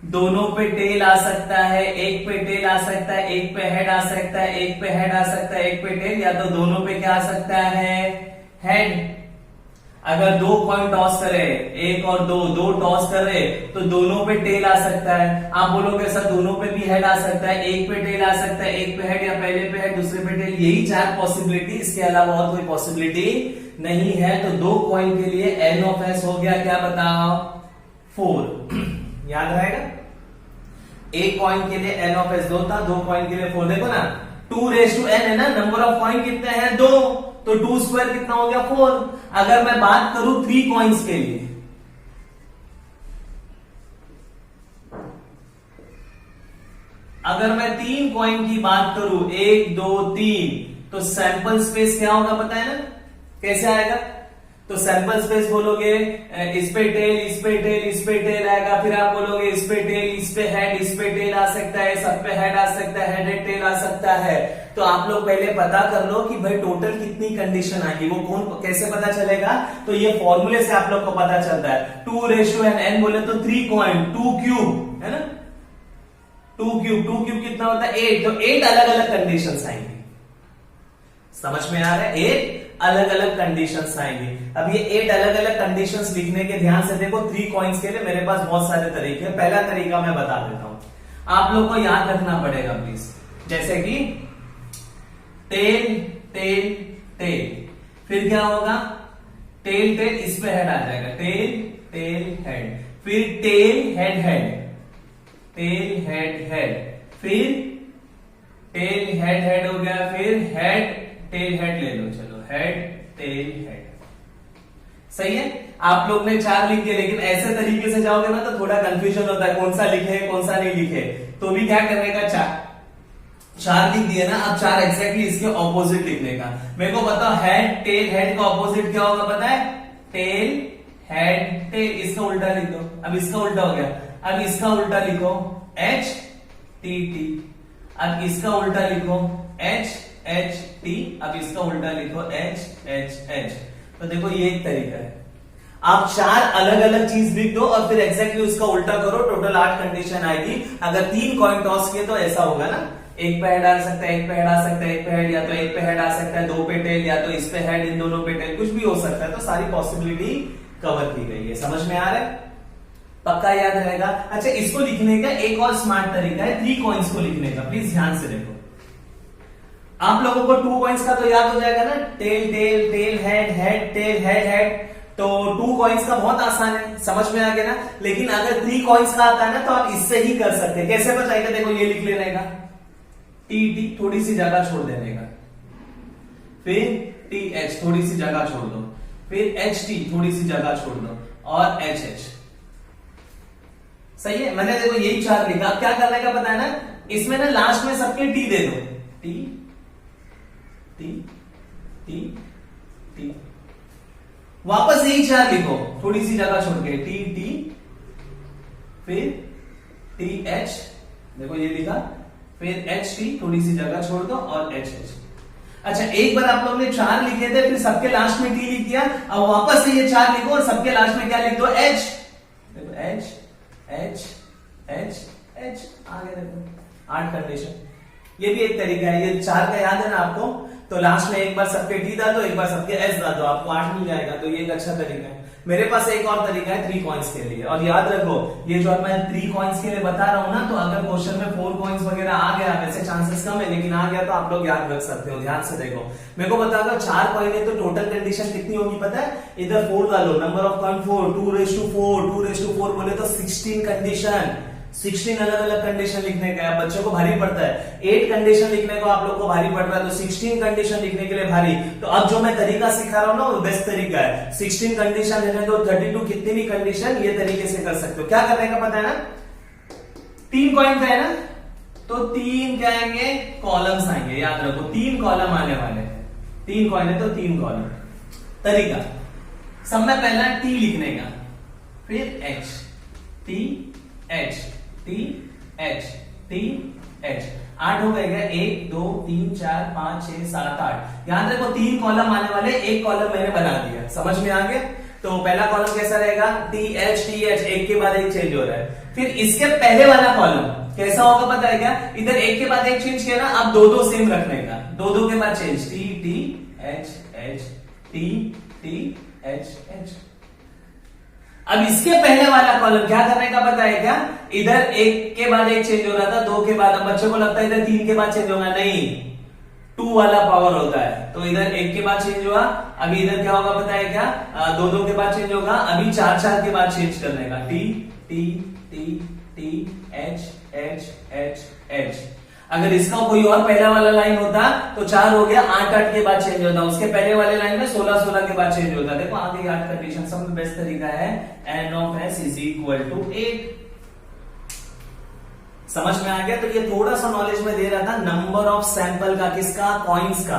दोनों पे टेल आ सकता है, एक पे टेल आ सकता है, एक पे हेड आ सकता है, एक पे हेड आ सकता है, एक पे टेल, या तो दोनों पे क्या आ सकता है, हेड। अगर 2 कॉइन टॉस करे, 1 और 2 टॉस करे तो दोनों पे टेल आ सकता है। आप बोलोगे सर दोनों पे भी हेड आ सकता है, एक पे टेल आ सकता है, एक पे हेड या पहले पे हेड दूसरे पे टेल, यही 4 पॉसिबिलिटी, इसके अलावा और कोई पॉसिबिलिटी नहीं है। तो 2 कॉइन के लिए एन ऑफ एस हो गया क्या बताओ, 4। याद रहेगा। 1 कॉइन के लिए एन ऑफ एस 2 था, 2 कॉइन के लिए 4। देखो ना 2n है ना, नंबर ऑफ कॉइन कितने हैं 2, तो 2 स्क्वायर कितना हो गया 4। अगर मैं बात करूं 3 कॉइन्स के लिए, अगर मैं 3 कॉइन की बात करूं 1 2 3, तो सैंपल स्पेस क्या होगा पता है ना, कैसे आएगा। तो सैंपल स्पेस बोलोगे इस पे टेल, इस पे टेल, इस पे टेल आएगा, फिर आप बोलोगे इस पे टेल, इस पे हेड, इस पे टेल आ सकता है, सब पे हेड आ सकता है, हेड टेल आ सकता है। तो आप लोग पहले पता कर लो कि भाई टोटल कितनी कंडीशन आएगी, वो कौन कैसे पता चलेगा। तो ये फॉर्मूले से आप लोग को पता चलता है। 2:n बोले तो 3 कॉइन, 2 क्यूब है ना, 2 क्यूब कितना होता है 8। तो 8 अलग अलग कंडीशन आएंगी। समझ में आ रहा है, 8 अलग अलग कंडीशंस आएंगी। अब ये 8 अलग अलग कंडीशंस लिखने के ध्यान से देखो। 3 कॉइन्स के लिए मेरे पास बहुत सारे तरीके हैं। पहला तरीका मैं बता देता हूं, आप लोग को याद रखना पड़ेगा प्लीज। जैसे कि टेल टेल टेल, फिर क्या होगा, टेल टेल, इस पे हेड आ जाएगा, टेल टेल हेड, फिर tell head head, tail head head, फिर टेल हेड हेड हो गया, फिर हेड टेल हेड ले लो, चलो हेड टेल हेड। सही है। आप लोग ने 4 लिख दिए, लेकिन ऐसे तरीके से जाओगे ना तो थोड़ा कंफ्यूजन होता है, कौन सा लिखे कौन सा नहीं लिखे। तो भी क्या करने का, 4 लिख दिए ना, अब 4 एग्जैक्टली इसके ऑपोजिट लिखने का। मेरे को बताओ हेड टेल हेड का ऑपोजिट क्या होगा पता है, टेल हेड टेल। इसका उल्टा लिख दो। अब इसका उल्टा हो गया, अब इसका उल्टा लिखो एच टी टी। अब इसका उल्टा लिखो एच एच टी। अब इसका उल्टा लिखो एच एच एच। तो देखो ये एक तरीका है। आप 4 अलग अलग चीज लिख दो और फिर एग्जैक्टली उसका उल्टा करो, टोटल 8 कंडीशन आएगी। अगर 3 कॉइन टॉस किए तो ऐसा होगा ना, एक पे हेड आ सकता है, एक पे हेड आ सकता है, एक पे हेड, या तो एक पे हेड आ सकता है, 2 पे टेल, या तो इस पे हेड, इन दोनों पे टेल, कुछ भी हो सकता है। तो सारी पॉसिबिलिटी कवर की गई है। समझ में आ रहा है, पक्का याद रहेगा। अच्छा, इसको लिखने का एक और स्मार्ट तरीका है 3 कॉइन्स को लिखने का। प्लीज ध्यान से देखो। आप लोगों को 2 कॉइन्स का तो याद हो जाएगा ना, tail tail tail head head tail head head. तो 2 कॉइन्स का बहुत आसान है, समझ में आ गया ना। लेकिन अगर 3 कॉइन्स का आता है ना तो आप इससे ही कर सकते हैं। कैसे बताएगा, देखो ये लिख लेने का, टी टी थोड़ी सी जगह छोड़ देने का, फिर टी एच थोड़ी सी जगह छोड़ दो, फिर एच टी थोड़ी सी जगह छोड़ दो, और एच एच। सही है। मैंने देखो यही 4 लिखा। अब क्या करने का पता है ना, इसमें ना लास्ट में सबके टी दे दो, टी टी टी टी। वापस यही 4 लिखो थोड़ी सी जगह छोड़ के, टी टी, फिर टी एच, देखो ये लिखा, फिर एच टी थोड़ी सी जगह छोड़ दो, और एच एच। अच्छा, एक बार आप लोगों ने 4 लिखे थे, फिर सबके लास्ट में टी लिख दिया। अब वापस से ये 4 लिखो और सबके लास्ट में क्या लिख दो, एच। देखो एच एच एच एच, आगे देखो 8 कंडीशन। ये भी एक तरीका है। ये 4 का याद है ना आपको, तो लास्ट में एक बार सबके टी डाल दो, एक बार सबके एच डाल दो, आपको 8 मिल जाएगा। तो ये एक अच्छा तरीका है। मेरे पास एक और तरीका है 3 कॉइन्स के लिए। और याद रखो, ये जो मैं 3 कॉइन्स के लिए बता रहा हूं ना, तो अगर क्वेश्चन में 4 कॉइन्स वगैरह आ गया, वैसे चांसेस कम है, लेकिन आ गया तो आप लोग याद रख सकते हो। ध्यान से देखो, मेरे को बता दो 4 कॉइन है तो टोटल कंडीशन कितनी होगी पता है, इधर 4 डालो, नंबर ऑफ कॉइन 4, 2:4 बोले तो 16 कंडीशन, 16 अलग अलग कंडीशन लिखने का है। बच्चों को भारी पड़ता है 8 कंडीशन लिखने को, आप लोग को भारी पड़ रहा है, तो 16 कंडीशन लिखने के लिए भारी। तो अब जो मैं तरीका सिखा रहा हूं ना, वो बेस्ट तरीका है। 16 कंडीशन लेने दो, 32 कितनी भी कंडीशन ये तरीके से कर सकते हो। क्या करने का पता है ना, 3 कॉइन का है ना, तो 3 क्या आएंगे, कॉलम्स आएंगे। याद रखो 3 कॉलम आने वाले हैं, 3 कॉइन है तो 3 कॉलम। तरीका, सब में पहला टी लिखने का, फिर H, T H, T H, T H. 8 हो गए क्या, 1 2 3 4 5 6 7 8। यहां देखो 3 कॉलम आने वाले, एक कॉलम मैंने बना दिया, समझ में आ गया। तो पहला कॉलम कैसा रहेगा, टी एच, एक के बाद एक चेंज हो रहा है। फिर इसके पहले वाला कॉलम कैसा होगा पता है क्या, इधर एक के बाद एक चेंज किया ना, अब दो सेम रखने का, दो के बाद change, T T H H, T T H H. अब इसके पहले वाला कॉलम क्या करने का पता है क्या, इधर एक के बाद एक चेंज हो रहा था, 2 के बाद, अब बच्चों को लगता है इधर 3 के बाद चेंज होगा, नहीं, 2 वाला पावर होता है। तो इधर 1 के बाद चेंज हुआ, अभी इधर क्या होगा पता है क्या, 2 के बाद चेंज होगा, अभी 4 के बाद चेंज करने का, T T T T H H H H. अगर इसका कोई और पहला वाला लाइन होता तो 4 हो गया, 8 के बाद चेंज होता, उसके पहले वाले लाइन में 16 के बाद चेंज होता। देखो आगे याद कंडीशन सबसे बेस्ट तरीका है, n of s is equal to 8। समझ में आ गया। तो ये थोड़ा सा नॉलेज में दे रहा था नंबर ऑफ सैंपल का, किसका, कॉइन्स का।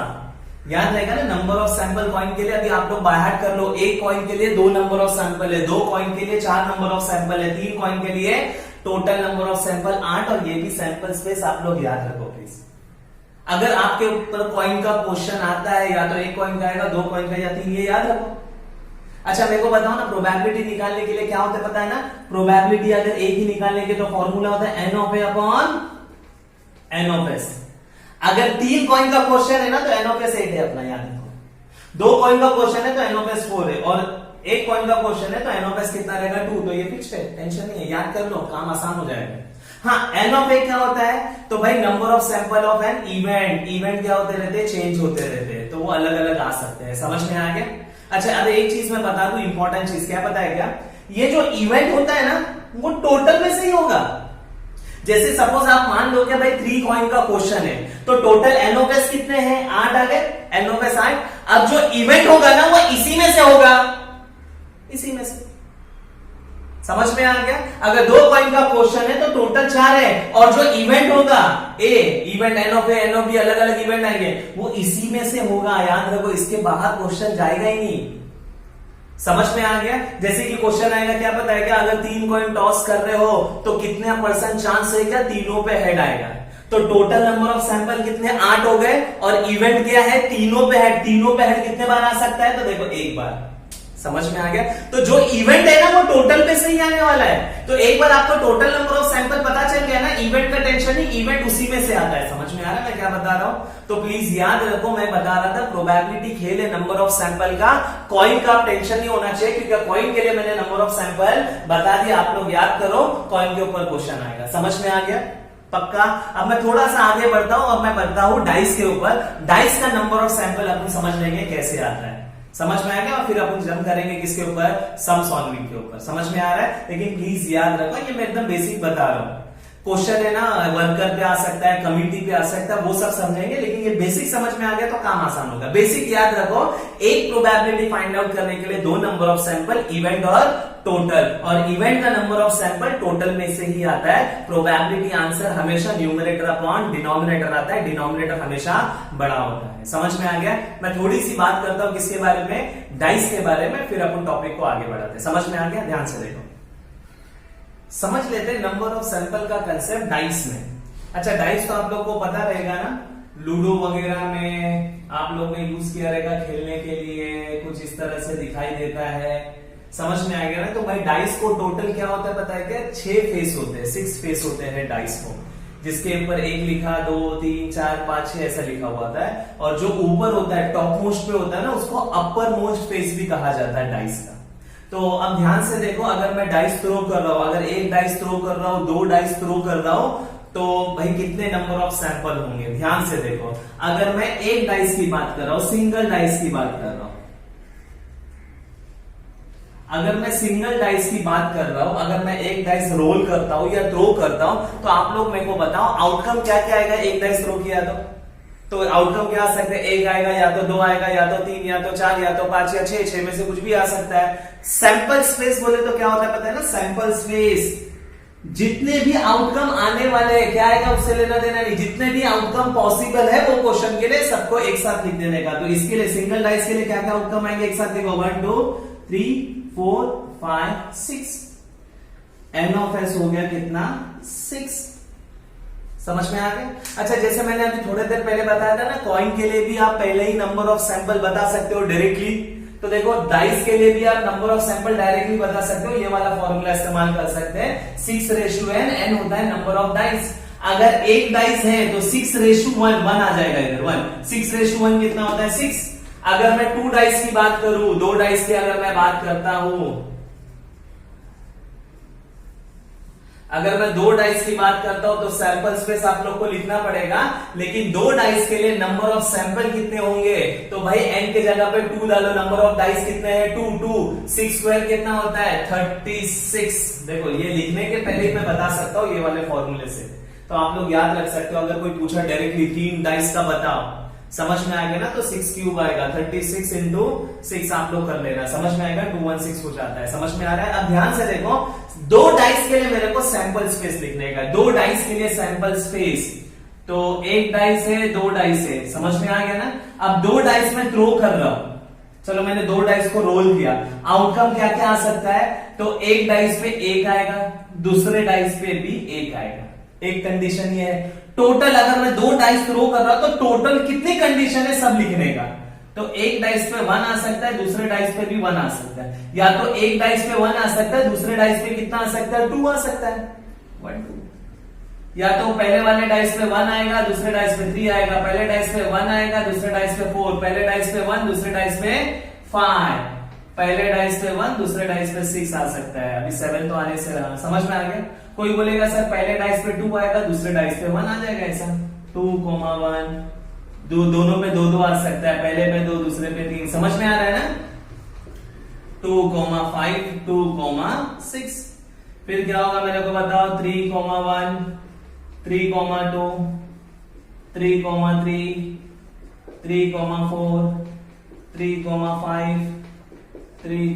याद रहेगा ना, नंबर ऑफ सैंपल कॉइन के लिए अभी आप लोग बाय हार्ट कर लो, एक कॉइन के लिए 2 नंबर ऑफ सैंपल है, 2 कॉइन के लिए 4 नंबर ऑफ सैंपल है, 3 कॉइन के लिए टोटल नंबर ऑफ सैंपल 8। और ये भी सैंपल स्पेस आप लोग याद रखो प्लीज। अगर आपके ऊपर कॉइन का क्वेश्चन आता है, या तो 1 कॉइन का आएगा, 2 कॉइन का, या 3, ये याद रखो। अच्छा मेरे को बताओ ना, प्रोबेबिलिटी निकालने के लिए क्या होता है पता है ना, प्रोबेबिलिटी अगर एक ही निकालने के तो फॉर्मूला होता है n of a upon n of s। अगर 3 कॉइन का क्वेश्चन है ना तो n ऑफ s 8 है अपना, याद रखो। 2 कॉइन का क्वेश्चन है तो n ऑफ s 4 है, और 1 कॉइन का क्वेश्चन है तो n ऑफ s कितना रहेगा, 2। तो ये फिक्स है, टेंशन नहीं है, याद कर लो, काम आसान हो जाएगा। हाँ, n ऑफ a क्या होता है, तो भाई number of sample of N event. Event क्या होते रहते हैं, चेंज होते रहते हैं, तो वो अलग अलग आ सकते हैं। समझ में आ गया। अच्छा अब एक चीज मैं बता दूं, इंपॉर्टेंट चीज, क्या पता है क्या, ये जो इवेंट होता है ना वो टोटल में से ही होगा। जैसे सपोज आप मान लो कि भाई 3 कॉइन का क्वेश्चन है, तो टोटल n ऑफ s कितने हैं, 8 आ गए, n ऑफ s 8। अब जो इवेंट होगा ना वो इसी में से होगा, इसी में से। समझ में आ गया। अगर 2 कॉइन का क्वेश्चन है तो टोटल 4 है, और जो इवेंट होगा A event, n of a n of b अलग अलग इवेंट आएंगे, वो इसी में से होगा। याद रखो, इसके बाहर क्वेश्चन जाएगा ही नहीं। समझ में आ गया। जैसे कि क्वेश्चन आएगा, क्या पता है क्या, अगर 3 कॉइन टॉस कर रहे हो तो कितने % चांस है क्या, तीनों पे हेड आएगा। तो टोटल नंबर ऑफ सैंपल कितने, 8 हो गए, और इवेंट क्या है, तीनों पे हेड। तीनों पे हेड कितने बार आ सकता है, तो देखो 1 बार। समझ में आ गया। तो जो इवेंट है ना वो टोटल पे से ही आने वाला है। तो एक बार आपको टोटल नंबर ऑफ सैंपल पता चल गया ना, इवेंट का टेंशन नहीं, इवेंट उसी में से आता है। समझ में आ रहा है मैं क्या बता रहा हूं। तो प्लीज याद रखो, मैं बता रहा था प्रोबेबिलिटी खेल है नंबर ऑफ सैंपल का, कॉइन का टेंशन नहीं होना चाहिए, क्योंकि कॉइन के लिए मैंने नंबर ऑफ सैंपल बता दिया। आप लोग याद करो, कॉइन के ऊपर क्वेश्चन आएगा। समझ में आ गया पक्का। अब मैं थोड़ा सा आगे बढ़ता हूं और मैं बढ़ता हूं डाइस के ऊपर। डाइस का नंबर ऑफ सैंपल अपन समझ लेंगे कैसे आता है। समझ में आ गया। और फिर अपन जम करेंगे किसके ऊपर, सम सॉल्विंग के ऊपर। समझ में आ रहा है। लेकिन प्लीज याद रखो, ये मैं एकदम बेसिक बता रहा हूं। क्वेश्चन है ना, वर्कर पे आ सकता है, कमिटी पे आ सकता है, वो सब समझेंगे। लेकिन ये बेसिक समझ में आ गया तो काम आसान होगा। बेसिक याद रखो, एक प्रोबेबिलिटी फाइंड आउट करने के लिए 2 नंबर ऑफ सैंपल, इवेंट और टोटल। और इवेंट का नंबर ऑफ सैंपल टोटल में से ही आता है। प्रोबेबिलिटी आंसर हमेशा न्यूमरेटर अपॉन डिनोमिनेटर आता है, डिनोमिनेटर हमेशा बड़ा होता है। समझ में आ गया। मैं थोड़ी सी बात करता हूं किसके बारे में, डाइस के बारे में, फिर अपन टॉपिक को आगे बढ़ाते हैं। समझ में आ गया, ध्यान से देखो। समझ लेते हैं नंबर ऑफ सैंपल का कंसेप्ट डाइस में। अच्छा डाइस तो आप लोग को पता रहेगा ना, लूडो वगैरह में आप लोग ने यूज किया रहेगा खेलने के लिए, कुछ इस तरह से दिखाई देता है। समझ में आ गया ना। तो भाई डाइस को टोटल क्या होता है पता है क्या, 6 फेस होते हैं, 6 फेस होते हैं डाइस को, जिसके ऊपर 1 लिखा, 2 3 4 5 6 ऐसा लिखा हुआ होता है। और जो ऊपर होता है, टॉप मोस्ट पे होता है ना, उसको अपर मोस्ट फेस भी कहा जाता है डाइस का। तो अब ध्यान से देखो, अगर मैं डाइस थ्रो कर रहा हूं, अगर 1 डाइस थ्रो कर रहा हूं, 2 डाइस थ्रो कर रहा हूं, तो भाई कितने नंबर ऑफ सैंपल होंगे। ध्यान से देखो, अगर मैं 1 डाइस की बात कर रहा हूं, सिंगल डाइस की बात कर रहा हूं, अगर मैं सिंगल डाइस की बात कर रहा हूं, अगर मैं 1 डाइस रोल करता हूं या थ्रो करता हूं, तो आप लोग मेरे को बताओ आउटकम क्या क्या आएगा। 1 डाइस थ्रो किया तो आउटकम क्या आ सकता है, 1 आएगा, या तो 2 आएगा, या तो 3, या तो 4, या तो 5 या 6, 6 में से कुछ भी आ सकता है। सैंपल स्पेस बोले तो क्या होता है पता है ना, सैंपल स्पेस जितने भी आउटकम आने वाले हैं, क्या आएगा उससे लेना देना नहीं, जितने भी आउटकम पॉसिबल है वो क्वेश्चन के लिए सबको एक साथ लिख देने का। तो इसके लिए सिंगल डाइस के लिए क्या क्या आउटकम आएंगे, एक साथ देखो 1 2 3 4 5 6, एन ऑफ एस हो गया कितना 6। समझ में आ गया। अच्छा, जैसे मैंने अभी थोड़ी देर पहले बताया था ना, कॉइन के लिए भी आप पहले ही नंबर ऑफ सैंपल बता सकते हो डायरेक्टली। तो देखो डाइस के लिए भी आप नंबर ऑफ सैंपल डायरेक्टली बता सकते हो, ये वाला फॉर्मूला इस्तेमाल कर सकते हैं 6:n, n होता है नंबर ऑफ डाइस। अगर एक डाइस है तो 6:1 1 आ जाएगा इधर 1, 6:1 कितना होता है 6। अगर मैं 2 डाइस की बात करूं, 2 डाइस की अगर मैं बात करता हूं, अगर मैं 2 डाइस की बात करता हूं तो सैंपल स्पेस आप लोग को लिखना पड़ेगा, लेकिन 2 डाइस के लिए नंबर ऑफ सैंपल कितने होंगे, तो भाई n के जगह पे 2 डालो, नंबर ऑफ डाइस कितने हैं 2 2, 6 स्क्वायर कितना होता है 36। देखो ये लिखने के पहले ही मैं बता सकता हूं ये वाले फॉर्मूले से, तो आप लोग याद रख सकते हो। अगर कोई पूछा डायरेक्टली 3 डाइस का बताओ, समझ में आ गया ना, तो 6 क्यूब आएगा 36 इंटू 6 आप लोग कर लेना, समझ में आएगा 216 हो जाता है। समझ में आ रहा है। अब ध्यान से देखो, 2 डाइस के लिए मेरे को सैंपल स्पेस लिखने का, 2 डाइस के लिए सैंपल स्पेस, तो 1 डाइस है 2 डाइस है, समझ में आ गया ना। अब 2 डाइस में थ्रो कर रहा हूं, चलो मैंने 2 डाइस को रोल किया, आउटकम क्या क्या आ सकता है, तो 1 डाइस पे 1 आएगा, दूसरे डाइस पे भी 1 आएगा। एक कंडीशन ये है, टोटल अगर मैं 2 डाइस थ्रो कर रहा हूं तो टोटल कितनी कंडीशन है सब लिखने का। तो एक डाइस पे 1 आ सकता है, दूसरे डाइस पे भी 1 आ सकता है, या तो एक डाइस पे 1 आ सकता है, दूसरे डाइस पे कितना आ सकता है 2 आ सकता है 1 2, या तो पहले वाले डाइस पे 1 आएगा, दूसरे डाइस पे 3 आएगा, पहले डाइस पे 1 आएगा, दूसरे डाइस पे 4, पहले डाइस पे 1, दूसरे डाइस पे 5, पहले डाइस पे 1, दूसरे डाइस पे 6 आ सकता है। अभी 7 तो आने से रहा, समझ में आ गया। कोई बोलेगा सर पहले डाइस पे 2 आएगा, दूसरे डाइस पे 1 आ जाएगा, ऐसा 2, 1, दोनों पे 2 2 आ सकता है, पहले पे 2, दूसरे पे 3, समझ में आ रहा है ना। 2, 5, 2, 6, फिर क्या होगा मेरे को बताओ, 3, 1, 3, 2, 3, 3, 3, 4, 3, 5, 3,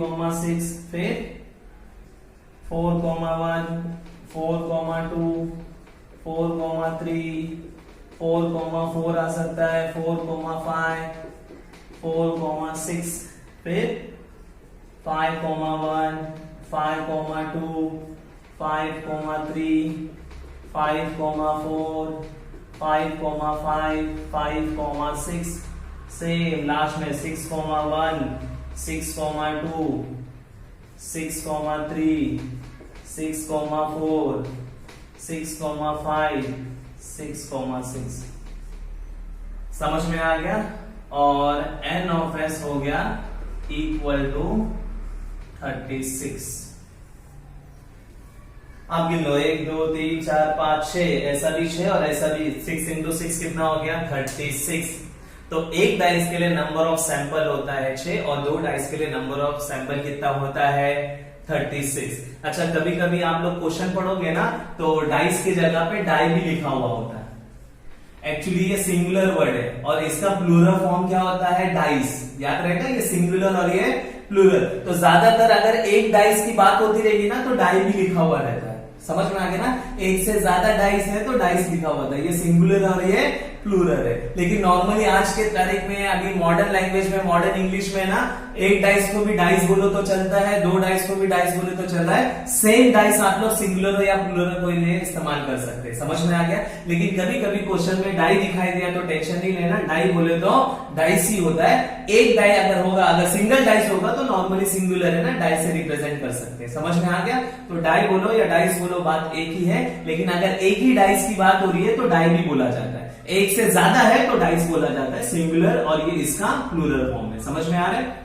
6, फिर 4, 1, 4, 2, 4, 3, 4, 4 आ सकता है, 4, 5, 4, 6, फिर 5, 1, 5, 2, 5, 3, 5, 4, 5, 5, 6, सेम लास्ट में 6, 1, 6, 2, 6, 3, 6, 4, 6, 5, 6, 6, समझ में आ गया। और n ऑफ s हो गया इक्वल टू 36। आप गिन लो 1 2 3 4 5 6, ऐसा भी 6 और ऐसा भी 6 इंटू 6 कितना हो गया 36। तो एक डाइस के लिए नंबर ऑफ सैंपल होता है 6 और 2 डाइस के लिए नंबर ऑफ सैंपल कितना होता है 36। अच्छा, कभी कभी आप लोग क्वेश्चन पढ़ोगे ना तो डाइस की जगह पे डाई भी लिखा हुआ होता है। एक्चुअली ये सिंगुलर वर्ड है और इसका प्लूरल फॉर्म क्या होता है डाइस, याद रहेगा, ये सिंगुलर और ये प्लूरल। तो ज्यादातर अगर एक डाइस की बात होती रहेगी ना तो डाई भी लिखा हुआ रहता है, समझ में आ गया ना। एक से ज्यादा डाइस है तो डाइस लिखा हुआ था, ये सिंगुलर और ये प्लूरल है। लेकिन नॉर्मली आज के तारीख में अभी मॉडर्न लैंग्वेज में, मॉडर्न इंग्लिश में ना, एक डाइस को भी डाइस बोलो तो चलता है, 2 डाइस को भी डाइस बोले तो चल रहा है। सेम डाइस आप लोग सिंगुलर या प्लूरल कोई नहीं इस्तेमाल कर सकते, समझ में आ गया। लेकिन कभी कभी क्वेश्चन में डाई दिखाई दिया तो टेंशन नहीं लेना, डाई बोले तो डाइस ही होता है। एक डाई अगर होगा, अगर सिंगल डाइस होगा तो नॉर्मली सिंगुलर है ना, डाई से रिप्रेजेंट कर सकते हैं, समझ में आ गया। तो डाई बोलो या डाइस बोलो बात एक ही है, लेकिन अगर एक ही डाइस की बात हो रही है तो डाई भी बोला जाता है, एक से ज्यादा है तो डाइस बोला जाता है, सिंगुलर, और ये इसका प्लूरल फॉर्म है, समझ में आ रहा है।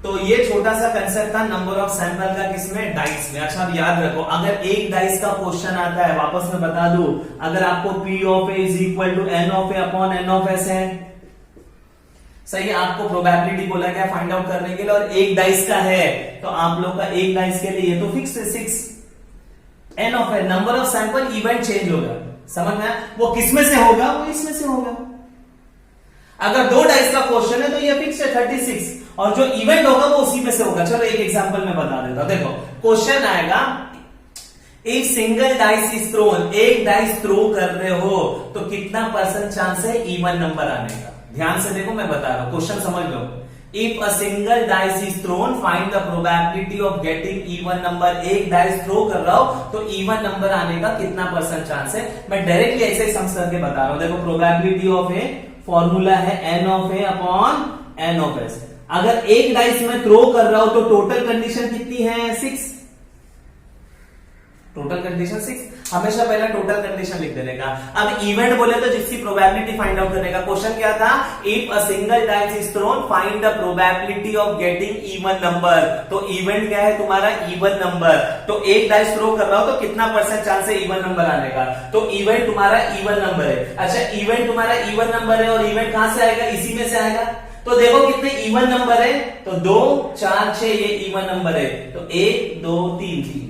तो ये छोटा सा कंसेप्ट था नंबर ऑफ सैंपल का, किसमें डाइस में। अच्छा अब याद रखो, अगर एक डाइस का क्वेश्चन आता है, वापस में बता दूं, अगर आपको P of A is equal to N of A upon N of S है, सही है, आपको प्रोबेबिलिटी बोला गया फाइंड आउट करने के लिए, और एक डाइस का है तो आप लोग का एक डाइस के लिए ये तो फिक्स है 6, N of A, number of sample event change होगा, समझ में, वो किसमें से होगा, वो इसमें से होगा। अगर 2 डाइस का क्वेश्चन है तो ये फिक्स है 36, और जो इवेंट होगा वो उसी में से होगा। चलो एक एग्जांपल में बता देता हूं, देखो क्वेश्चन आएगा if single dice is throne, एक डाइस थ्रो कर रहे हो तो कितना परसेंट चांस है इवन नंबर आने का? ध्यान से देखो, मैं बता रहा हूं, क्वेश्चन समझ लो। If a single dice is thrown find the probability of getting even number. एक डाइस थ्रो कर रहा हो तो इवन नंबर आने का कितना परसेंट चांस है? मैं डायरेक्टली ऐसे ही समझ करके बता रहा हूं। देखो प्रोबेबिलिटी ऑफ ए फॉर्मूला है n of A upon n of s। अगर एक डाइस में थ्रो कर रहा हूं तो टोटल कंडीशन कितनी है? 6। Total condition 6। हमेशा पहला टोटल कंडीशन लिख देने का। अब इवेंट बोले तो जिसकी प्रोबेबिलिटी फाइंड आउट करने का। क्वेश्चन क्या था? If a single dice is thrown find the probability of getting even number. तो इवेंट क्या है तुम्हारा? Even number. तो एक डाइस थ्रो कर रहा हो तो कितना परसेंट चांस है इवन नंबर आने का? तो इवेंट तुम्हारा इवन नंबर है। अच्छा, इवेंट तुम्हारा इवन नंबर है और इवेंट कहां से आएगा? इसी में से आएगा। तो देखो कितने इवन नंबर है, तो 2 4 6 ये इवन नंबर है। तो 1 2 3 थी,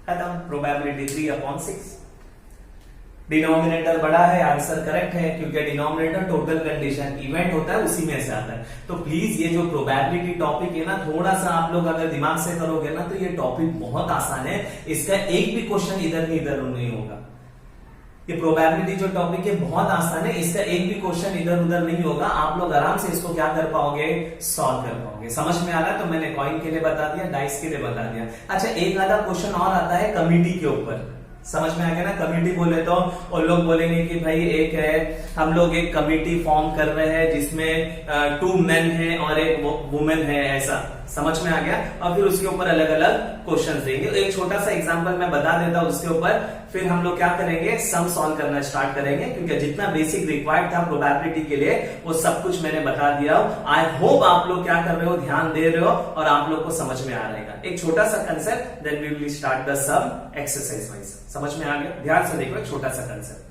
खत्म। प्रोबेबिलिटी 3/6। डिनोमिनेटर बड़ा है, आंसर करेक्ट है, क्योंकि डिनोमिनेटर टोटल कंडीशन इवेंट होता है, उसी में से आता है। तो प्लीज ये जो प्रोबेबिलिटी टॉपिक है ना, थोड़ा सा आप लोग अगर दिमाग से करोगे ना तो ये टॉपिक बहुत आसान है। इसका एक भी क्वेश्चन इधर नहीं इधर नहीं होगा। ये प्रोबेबिलिटी जो टॉपिक है बहुत आसान है, इसका एक भी क्वेश्चन इधर उधर नहीं होगा। आप लोग आराम से इसको क्या कर पाओगे? सॉल्व कर पाओगे। समझ में आ रहा है? तो मैंने कॉइन के लिए बता दिया, डाइस के लिए बता दिया। अच्छा, एक आधा क्वेश्चन और आता है कमिटी के ऊपर। समझ में आ गया ना? कमिटी बोले तो और लोग बोलेंगे कि भाई एक है, हम लोग एक कमिटी फॉर्म कर रहे हैं जिसमें 2 मेन है और एक वुमेन है, ऐसा। समझ में आ गया? और फिर उसके ऊपर अलग अलग क्वेश्चन देंगे। एक छोटा सा एग्जांपल मैं बता देता हूं उसके ऊपर, फिर हम लोग क्या करेंगे? सम सॉल्व करना स्टार्ट करेंगे, क्योंकि जितना बेसिक रिक्वायर्ड था प्रोबेबिलिटी के लिए वो सब कुछ मैंने बता दिया। आई होप आप लोग क्या कर रहे हो, ध्यान दे रहे हो और आप लोग को समझ में आ रहेगा। एक छोटा सा concept, then we will start the sum exercise wise. समझ में आ गया? ध्यान से देखो, एक छोटा सा कंसेप्ट।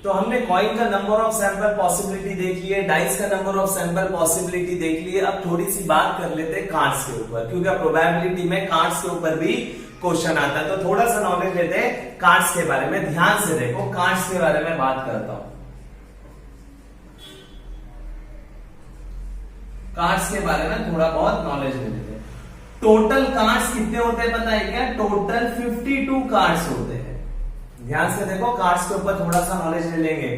तो हमने कॉइन का नंबर ऑफ सैंपल पॉसिबिलिटी देख लिए, डाइस का नंबर ऑफ सैंपल पॉसिबिलिटी देख लिए। अब थोड़ी सी बात कर लेते हैं कार्ड्स के ऊपर, क्योंकि प्रोबेबिलिटी में कार्ड्स के ऊपर भी क्वेश्चन आता है। तो थोड़ा सा नॉलेज लेते हैं कार्ड्स के बारे में। ध्यान से देखो, कार्ड्स के बारे में बात करता हूं। कार्ड्स के बारे में थोड़ा बहुत नॉलेज ले लेते हैं। टोटल कार्ड्स कितने होते हैं पता है क्या? टोटल 52 कार्ड्स होते हैं। ध्यान से देखो, कार्ड्स के ऊपर थोड़ा सा नॉलेज ले लेंगे।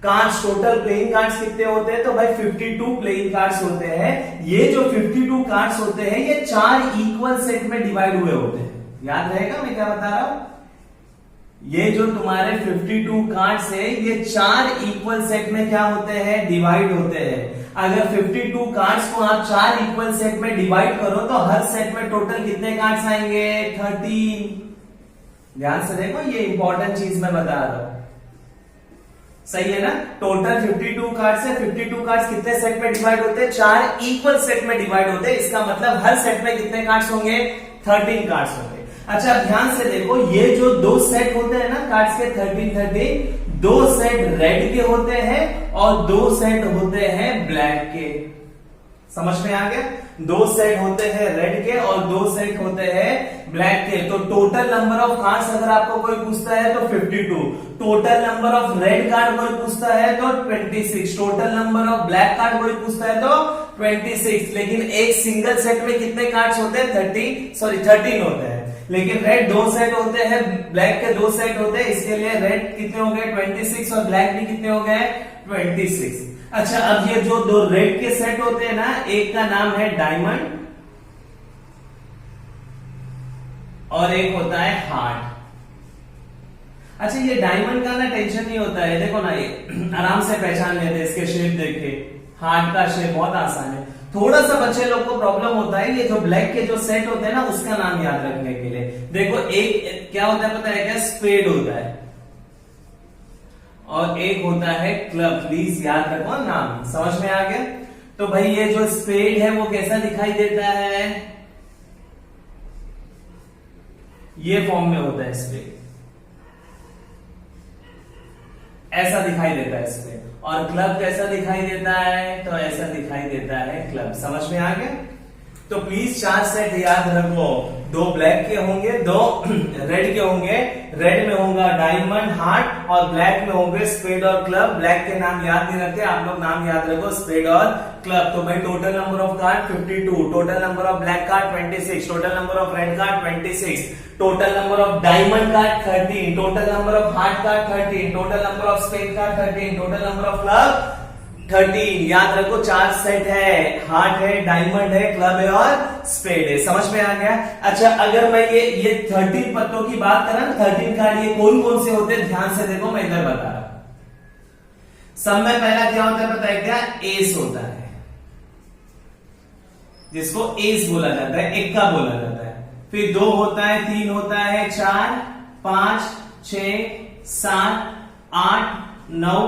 कार्ड्स, टोटल प्लेइंग कार्ड्स कितने होते हैं? तो भाई 52 प्लेइंग कार्ड्स होते हैं। ये जो 52 कार्ड्स होते हैं ये 4 इक्वल सेट में डिवाइड हुए होते हैं। याद रहेगा मैं क्या बता रहा हूं? ये जो तुम्हारे 52 कार्ड्स है ये 4 इक्वल सेट में क्या होते हैं? डिवाइड होते हैं। अगर 52 कार्ड्स को आप 4 इक्वल सेट में डिवाइड करो तो हर सेट में टोटल कितने कार्ड्स आएंगे? 13। ध्यान से देखो, ये इंपॉर्टेंट चीज मैं बता रहा हूं। सही है ना? टोटल 52 कार्ड्स है। 52 कार्ड्स कितने सेट में डिवाइड होते हैं? 4 इक्वल सेट में डिवाइड होते हैं। इसका मतलब हर सेट में कितने कार्ड्स होंगे? 13 कार्ड्स होंगे। अच्छा, ध्यान से देखो, ये जो 2 सेट होते हैं ना कार्ड्स के 13, 2 सेट रेड के होते हैं और 2 सेट होते हैं ब्लैक के। समझ में आ गया? 2 सेट होते हैं रेड के और 2 सेट होते हैं ब्लैक के। तो टोटल नंबर ऑफ कार्ड्स अगर आपको कोई पूछता है तो 52। Total number of red card कोई पूछता है तो 26। Total number of black card कोई पूछता है तो 26। लेकिन एक सिंगल सेट में कितने कार्ड्स होते हैं? 13 होते हैं। लेकिन रेड 2 सेट होते हैं, ब्लैक के 2 सेट होते हैं, इसके लिए रेड कितने हो गए? 26 और ब्लैक भी कितने हो गए? 26। अच्छा, अब ये जो 2 रेड के सेट होते हैं ना, एक का नाम है डायमंड और एक होता है हार्ट। अच्छा, ये डायमंड का ना टेंशन नहीं होता है, देखो ना, ये आराम से पहचान लेते हैं इसके शेप देख के। हार्ट का शेप बहुत आसान है। थोड़ा सा बच्चे लोग को प्रॉब्लम होता है ये जो ब्लैक के जो सेट होते हैं ना, उसका नाम याद रखने के लिए। देखो, एक क्या होता है पता है क्या? स्पेड होता है और एक होता है क्लब। प्लीज याद रखो नाम। समझ में आ गया? तो भाई ये जो स्पेड है वो कैसा दिखाई देता है? ये फॉर्म में होता है स्पेड, ऐसा दिखाई देता है स्पेड। और क्लब कैसा दिखाई देता है? तो ऐसा दिखाई देता है क्लब। समझ में आ गया? तो प्लीज 4 सेट याद रखो। दो ब्लैक के होंगे, दो रेड के होंगे। रेड में होगा डायमंड, हार्ट, और ब्लैक में होंगे स्पेड और क्लब। ब्लैक के नाम याद नहीं रखते आप लोग, नाम याद रखो स्पेड और क्लब। तो भाई total number of card 52, total number of black card 26, total number of red card 26, total number of diamond card 13, total number of heart card 13, total number of spade card 13, total number of club 13। याद रखो 4 set है, heart है, diamond है, club है और spade है। समझ में आ गया? अच्छा, अगर मैं ये 13 पत्तों की बात करा ना, 13 कार्ड ये कौन कौन से होते हैं, ध्यान से देखो, मैं इधर बता रहा हूं। सब में पहला क्या होता है पता है क्या? एस होता है, जिसको एस बोला जाता है, इक्का बोला जाता है। फिर 2 होता है, 3 होता है, 4, 5, 6, 7, 8, 9,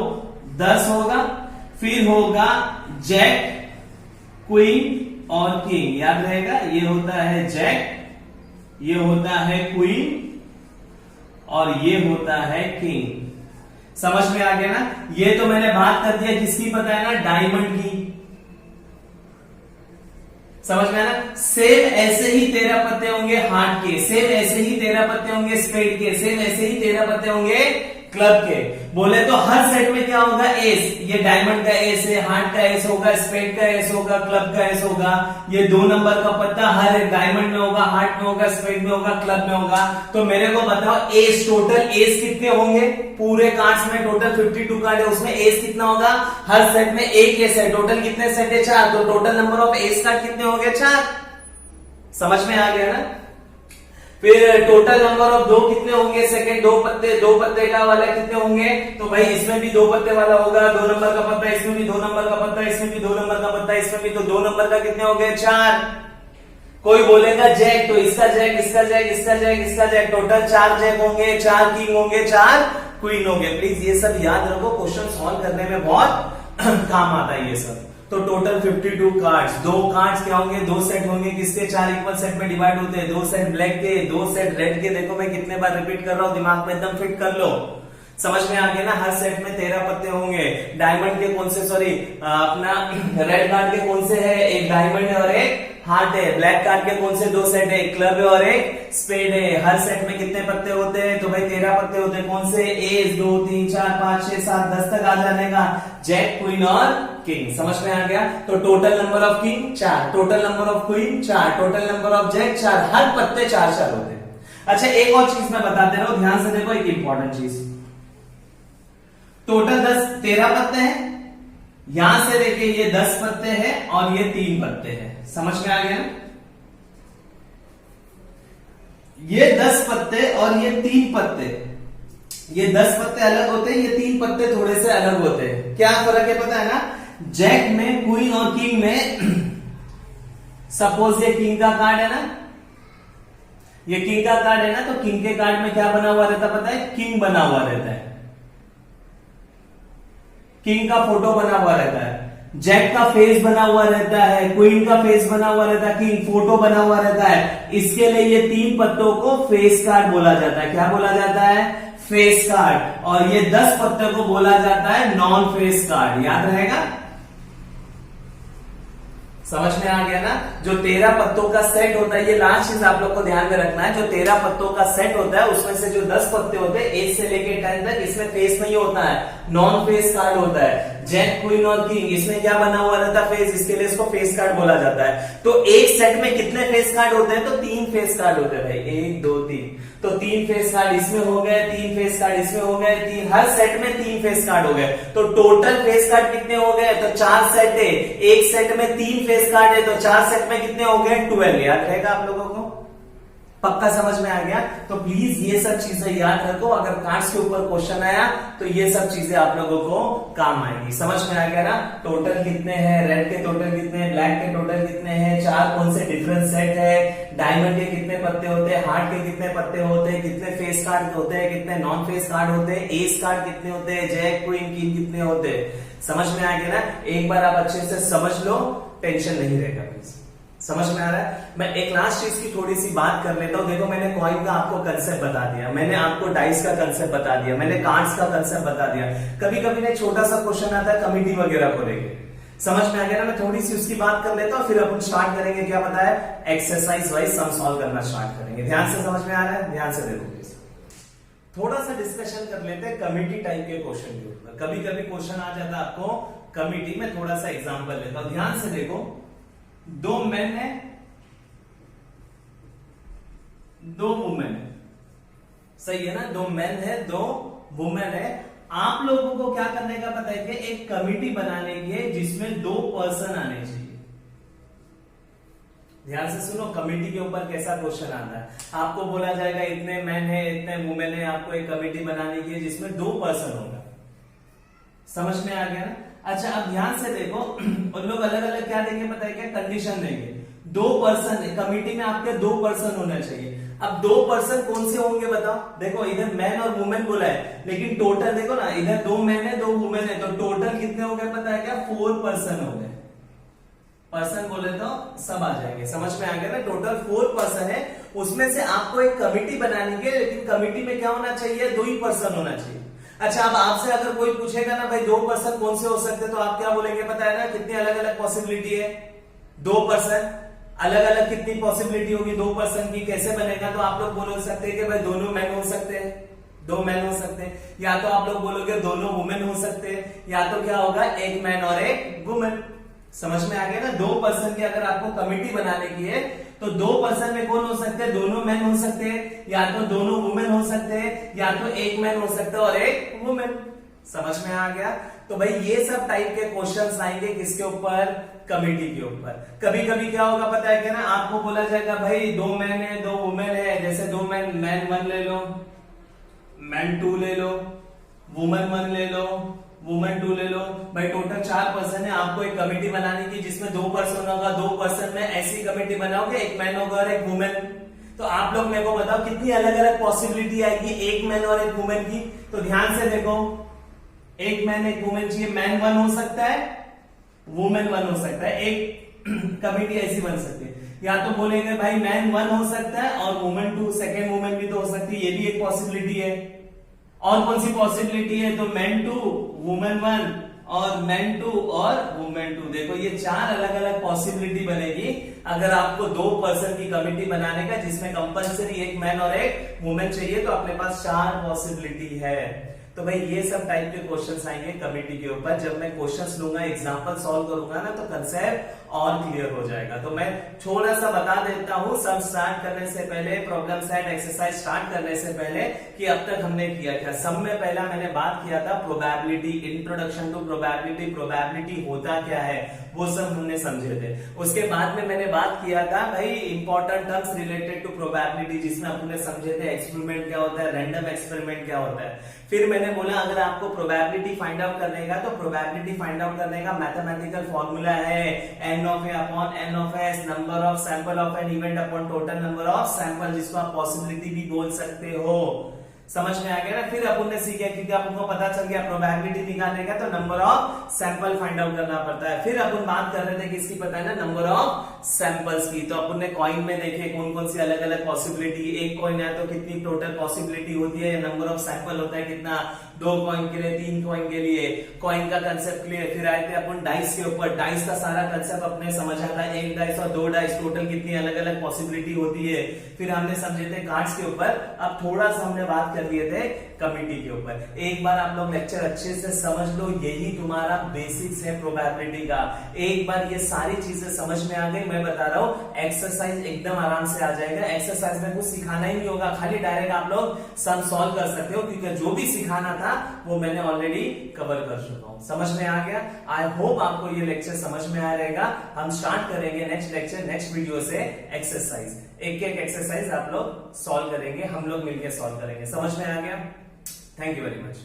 10 होगा। फिर होगा जैक, क्वीन और किंग, याद रहेगा। ये होता है जैक, ये होता है क्वीन और ये होता है किंग। समझ में आ गया ना? ये तो मैंने बात कर दिया किसकी, पता है ना, डायमंड की। समझ में आया ना? सेम ऐसे ही 13 पत्ते होंगे हार्ट के, सेम ऐसे ही 13 पत्ते होंगे स्पेड के, सेम ऐसे ही 13 पत्ते होंगे क्लब के। बोले तो हर सेट में क्या होगा? एस। ये डायमंड का एस है, हार्ट का एस होगा, स्पेड का एस होगा, क्लब का एस होगा। ये 2 नंबर का पत्ता हर एक डायमंड में होगा, हार्ट में होगा, स्पेड में होगा, क्लब में होगा। तो मेरे को बताओ एस, टोटल एस कितने होंगे? पूरे कार्ड्स में टोटल 52 कार्ड है, उसमें एस कितना होगा? हर सेट में एक एस है, टोटल कितने सेट है? 4। तो total number of S card कितने हो गए? 4। समझ में आ गया ना? फिर टोटल नंबर ऑफ 2 कितने होंगे? सेकंड 2 पत्ते का वाला कितने होंगे? तो भाई इसमें भी 2 पत्ते वाला होगा, 2 नंबर का पत्ता, इसमें भी 2 नंबर का पत्ता, इसमें भी 2 नंबर का पत्ता, इसमें भी तो 2 नंबर का कितने हो गए? 4। कोई बोलेगा जैक, तो इसका जैक, इसका जैक, इसका जैक, इसका जैक, टोटल 4 जैक होंगे, 4 किंग होंगे, 4 क्वीन होंगे। प्लीज ये सब याद रखो, क्वेश्चन सॉल्व करने में बहुत काम आता है ये सब। तो टोटल 52 कार्ड्स, 2 कार्ड्स क्या होंगे? 2 सेट होंगे, किसके? 4 इक्वल सेट में डिवाइड होते हैं। 2 सेट ब्लैक के, 2 सेट रेड के। देखो मैं कितने बार रिपीट कर रहा हूं, दिमाग में एकदम फिट कर लो। समझ में आ गया ना? हर सेट में 13 पत्ते होंगे। डायमंड के कौन से, सॉरी अपना रेड कार्ड के कौन से है? एक डायमंड है और एक हार्ट है। ब्लैक कार्ड के कौन से 2 सेट है? एक क्लब है और एक स्पेड है। हर सेट में कितने पत्ते होते हैं? तो भाई 13 पत्ते होते हैं। कौन से? एस, 2, 3, 4, 5, 6, 7, 10 तक आ जाने का। जैक, क्वीन और किंग। समझ में आ गया? तो total number of king 4, total number of queen 4, total number of jack 4। हर पत्ते 4-4 होते हैं। अच्छा, एक और चीज मैं बताते रहो, ध्यान से देखो, एक इंपॉर्टेंट चीज। टोटल 13 पत्ते हैं, यहां से देखिए ये 10 पत्ते हैं और ये 3 पत्ते हैं। समझ में आ गया? ये 10 पत्ते और ये 3 पत्ते, ये 10 पत्ते अलग होते हैं, ये 3 पत्ते थोड़े से अलग होते हैं। क्या फर्क है पता है ना? जैक में, क्वीन और किंग में सपोज ये किंग का कार्ड है ना, ये किंग का कार्ड है ना, तो किंग के कार्ड में क्या बना हुआ रहता पता है? किंग बना हुआ रहता है, किंग का फोटो बना हुआ रहता है। जैक का फेस बना हुआ रहता है, क्वीन का फेस बना हुआ रहता है, किंग फोटो बना हुआ रहता है। इसके लिए ये 3 पत्तों को फेस कार्ड बोला जाता है। क्या बोला जाता है? Face card. और ये 10 पत्ते को बोला जाता है नॉन फेस कार्ड। याद रहेगा? समझ में आ गया ना? जो 13 पत्तों का सेट होता है, ये लास्ट चीज आप लोग को ध्यान में रखना है। जो 13 पत्तों का सेट होता है, उसमें से जो 10 पत्ते होते हैं 1 से लेकर 10 तक, इसमें फेस नहीं होता है, नॉन फेस कार्ड होता है। जैक, क्वीन और किंग, इसमें क्या बना हुआ रहता है? फेस। इसके लिए इसको फेस कार्ड बोला जाता है। तो एक सेट में कितने फेस कार्ड होते हैं? तो 3 फेस कार्ड होते हैं भाई, 1, 2, 3। तो 3 फेस कार्ड इसमें हो गए, 3 फेस कार्ड इसमें हो गए, 3, हर सेट में 3 फेस कार्ड हो गए। तो टोटल फेस कार्ड कितने हो गए? तो 4 सेट है, एक सेट में 3 फेस कार्ड है, तो 4 सेट में कितने हो गए? 12। याद रहेगा आप लोगों को? पक्का समझ में आ गया? तो प्लीज ये सब चीजें याद रखो, अगर कार्ड्स के ऊपर क्वेश्चन आया तो ये सब चीजें आप लोगों को काम आएगी। समझ में आ गया ना? टोटल कितने हैं, रेड के टोटल कितने हैं, ब्लैक के टोटल कितने हैं, 4 कौन से डिफरेंट सेट है, डायमंड के कितने पत्ते होते हैं, हार्ट के कितने पत्ते होते हैं, कितने फेस कार्ड होते हैं, कितने नॉन फेस कार्ड होते हैं, एस कार्ड कितने होते हैं, जैक, क्वीन, किंग कितने होते हैं। समझ में आ गया ना? एक बार आप अच्छे से समझ लो, टेंशन नहीं रहेगा। प्लीज समझ में आ रहा है? मैं एक लास्ट चीज की थोड़ी सी बात कर लेता हूं। देखो मैंने कॉइन का आपको कंसेप्ट बता दिया, मैंने आपको डाइस का कंसेप्ट बता दिया, मैंने कार्ड्स का कंसेप्ट बता दिया। कभी कभी ना छोटा सा क्वेश्चन आता है कमिटी वगैरह को लेके, समझ में आ गया ना? मैं थोड़ी सी उसकी बात कर लेता हूं, फिर अपन स्टार्ट करेंगे क्या पता है, एक्सरसाइज वाइज सम सॉल्व करना स्टार्ट करेंगे। ध्यान से समझ में आ रहा है? ध्यान से देखो प्लीज। थोड़ा सा डिस्कशन कर लेते हैं कमिटी टाइप के क्वेश्चन के ऊपर। कभी कभी क्वेश्चन आ जाता है आपको कमिटी में, थोड़ा सा एग्जांपल लेता हूं। ध्यान से देखो, 2 मेन है, 2 वुमेन है, सही है ना? 2 मेन है, 2 वुमेन है। आप लोगों को क्या करने का पता है कि एक कमिटी बनाने की जिसमें 2 पर्सन आने चाहिए। ध्यान से सुनो, कमिटी के ऊपर कैसा क्वेश्चन आता है। आपको बोला जाएगा इतने मैन है, इतने वुमेन है, आपको एक कमिटी बनाने की है जिसमें 2 पर्सन होगा। समझ में आ गया ना? अच्छा, अब ध्यान से देखो, उन लोग अलग अलग क्या देंगे पता है क्या, कंडीशन देंगे। 2 पर्सन कमिटी में आपके 2 पर्सन होना चाहिए। अब 2 पर्सन कौन से होंगे बताओ? देखो इधर मैन और वुमेन बोला है, लेकिन टोटल देखो ना, इधर 2 मैन है, 2 वुमेन है, तो टोटल कितने हो गए पता है क्या? 4 पर्सन हो गए। पर्सन बोले तो सब आ जाएंगे। समझ में आ गया ना? टोटल 4 पर्सन है, उसमें से आपको एक कमिटी बनानी है, लेकिन कमिटी में क्या होना चाहिए? 2 ही पर्सन होना चाहिए। अच्छा, अब आपसे अगर कोई पूछेगा ना भाई 2 पर्सन कौन से हो सकते हैं, तो आप क्या बोलेंगे पता है ना? कितनी अलग अलग पॉसिबिलिटी है? 2 पर्सन अलग अलग कितनी पॉसिबिलिटी होगी 2 पर्सन की, कैसे बनेगा? तो आप लोग बोल सकते हैं कि भाई दोनों मैन हो सकते हैं, 2 मैन हो सकते हैं, या तो आप लोग बोलोगे दोनों वुमेन हो सकते हैं, या तो क्या होगा, एक मैन और एक वुमेन। समझ में आ गया ना? 2 पर्सन की अगर आपको कमिटी बनाने की है तो 2 पर्सन में कौन हो सकते हैं? दोनों मैन हो सकते हैं, या तो दोनों वुमेन हो सकते हैं, या तो एक मैन हो सकता है और एक वुमेन। समझ में आ गया? तो भाई ये सब टाइप के क्वेश्चंस आएंगे किसके ऊपर? कमिटी के ऊपर। कभी कभी क्या होगा पता है क्या ना, आपको बोला जाएगा भाई 2 मैन है, 2 वुमेन है, जैसे 2 मैन, मैन 1 ले लो, मैन 2 ले लो, वुमेन 1 ले लो, वुमेन 2 ले लो। भाई टोटल 4 पर्सन है, आपको एक कमिटी बनाने की जिसमें 2 पर्सन होगा। 2 पर्सन में ऐसी कमिटी बनाओगे, एक मैन होगा और एक वुमेन। तो आप लोग मेरे को बताओ कितनी अलग अलग पॉसिबिलिटी आएगी एक मैन और एक वुमेन की। तो ध्यान से देखो, एक मैन एक वुमेन चाहिए। मैन 1 हो सकता है, वुमेन 1 हो सकता है, एक कमिटी ऐसी बन सकती है। या तो बोलेंगे भाई मैन 1 हो सकता है और वुमेन 2, सेकेंड वुमेन भी तो हो सकती है, ये भी एक पॉसिबिलिटी है। और कौन सी पॉसिबिलिटी है? तो मैन 2, वुमेन 1 और मैन 2 और वुमेन 2। देखो ये 4 अलग अलग पॉसिबिलिटी बनेगी अगर आपको 2 पर्सन की कमिटी बनाने का, जिसमें कंपलसरी एक मैन और एक वुमेन चाहिए, तो अपने पास 4 पॉसिबिलिटी है। तो भाई ये सब टाइप के क्वेश्चंस आएंगे कमिटी के ऊपर। जब मैं क्वेश्चंस लूंगा, एग्जांपल सॉल्व करूंगा ना, तो कंसेप्ट और क्लियर हो जाएगा। तो मैं थोड़ा सा बता देता हूं सब स्टार्ट करने से पहले, प्रॉब्लम सेट एक्सरसाइज स्टार्ट करने से पहले, कि अब तक हमने किया क्या। सब में पहला मैंने बात किया था probability, introduction to probability. Probability होता क्या है वो सब हमने समझे थे। उसके बाद में मैंने बात किया था भाई important terms related to probability, जिसमें अपने समझे थे एक्सपेरिमेंट क्या होता है, रैंडम एक्सपेरिमेंट क्या होता है। फिर मैंने बोला अगर आपको प्रोबेबिलिटी फाइंड आउट करने का, तो प्रोबेबिलिटी फाइंड आउट करने का मैथमेटिकल फॉर्मूला है n of a upon n of s, number of sample of N event upon total number of sample, जिसको आप पॉसिबिलिटी भी बोल सकते हो। समझ में आ गया ना? फिर अपन ने सीखा क्योंकि आपको पता चल गया प्रोबेबिलिटी निकालने का तो number of sample find out करना पड़ता है। फिर अपन बात कर रहे थे किसकी, पता है ना, नंबर ऑफ सैंपल्स की। तो अपन ने कॉइन में देखे कौन कौन सी अलग अलग पॉसिबिलिटी, एक कॉइन है तो कितनी टोटल पॉसिबिलिटी होती है, नंबर ऑफ सैंपल होता है कितना, 2 कॉइन के लिए, 3 कॉइन के लिए, कॉइन का कंसेप्ट क्लियर। फिर आए थे अपन डाइस के ऊपर, डाइस का सारा कंसेप्ट अपने समझा था, 1 डाइस और 2 डाइस, टोटल कितनी अलग अलग पॉसिबिलिटी होती है। फिर हमने समझे थे कार्ड्स के ऊपर। अब थोड़ा सा हमने बात कर दिए थे कमिटी के ऊपर। एक बार आप लोग लेक्चर अच्छे से समझ लो, यही तुम्हारा बेसिक्स है प्रोबेबिलिटी का। एक बार ये सारी चीजें समझ में आ गई, मैं बता रहा हूं एक्सरसाइज एकदम आराम से आ जाएगा। एक्सरसाइज में कुछ सिखाना ही नहीं होगा, खाली डायरेक्ट आप लोग सम सॉल्व कर सकते हो, क्योंकि जो भी सिखाना था वो मैंने ऑलरेडी कवर कर चुका हूं। समझ में आ गया? आई होप आपको ये लेक्चर समझ में आ रहेगा। हम स्टार्ट करेंगे नेक्स्ट लेक्चर, नेक्स्ट वीडियो से एक्सरसाइज, एक एक एक्सरसाइज आप लोग सॉल्व करेंगे, हम लोग मिलकर सॉल्व करेंगे। समझ में आ गया? Thank you very much.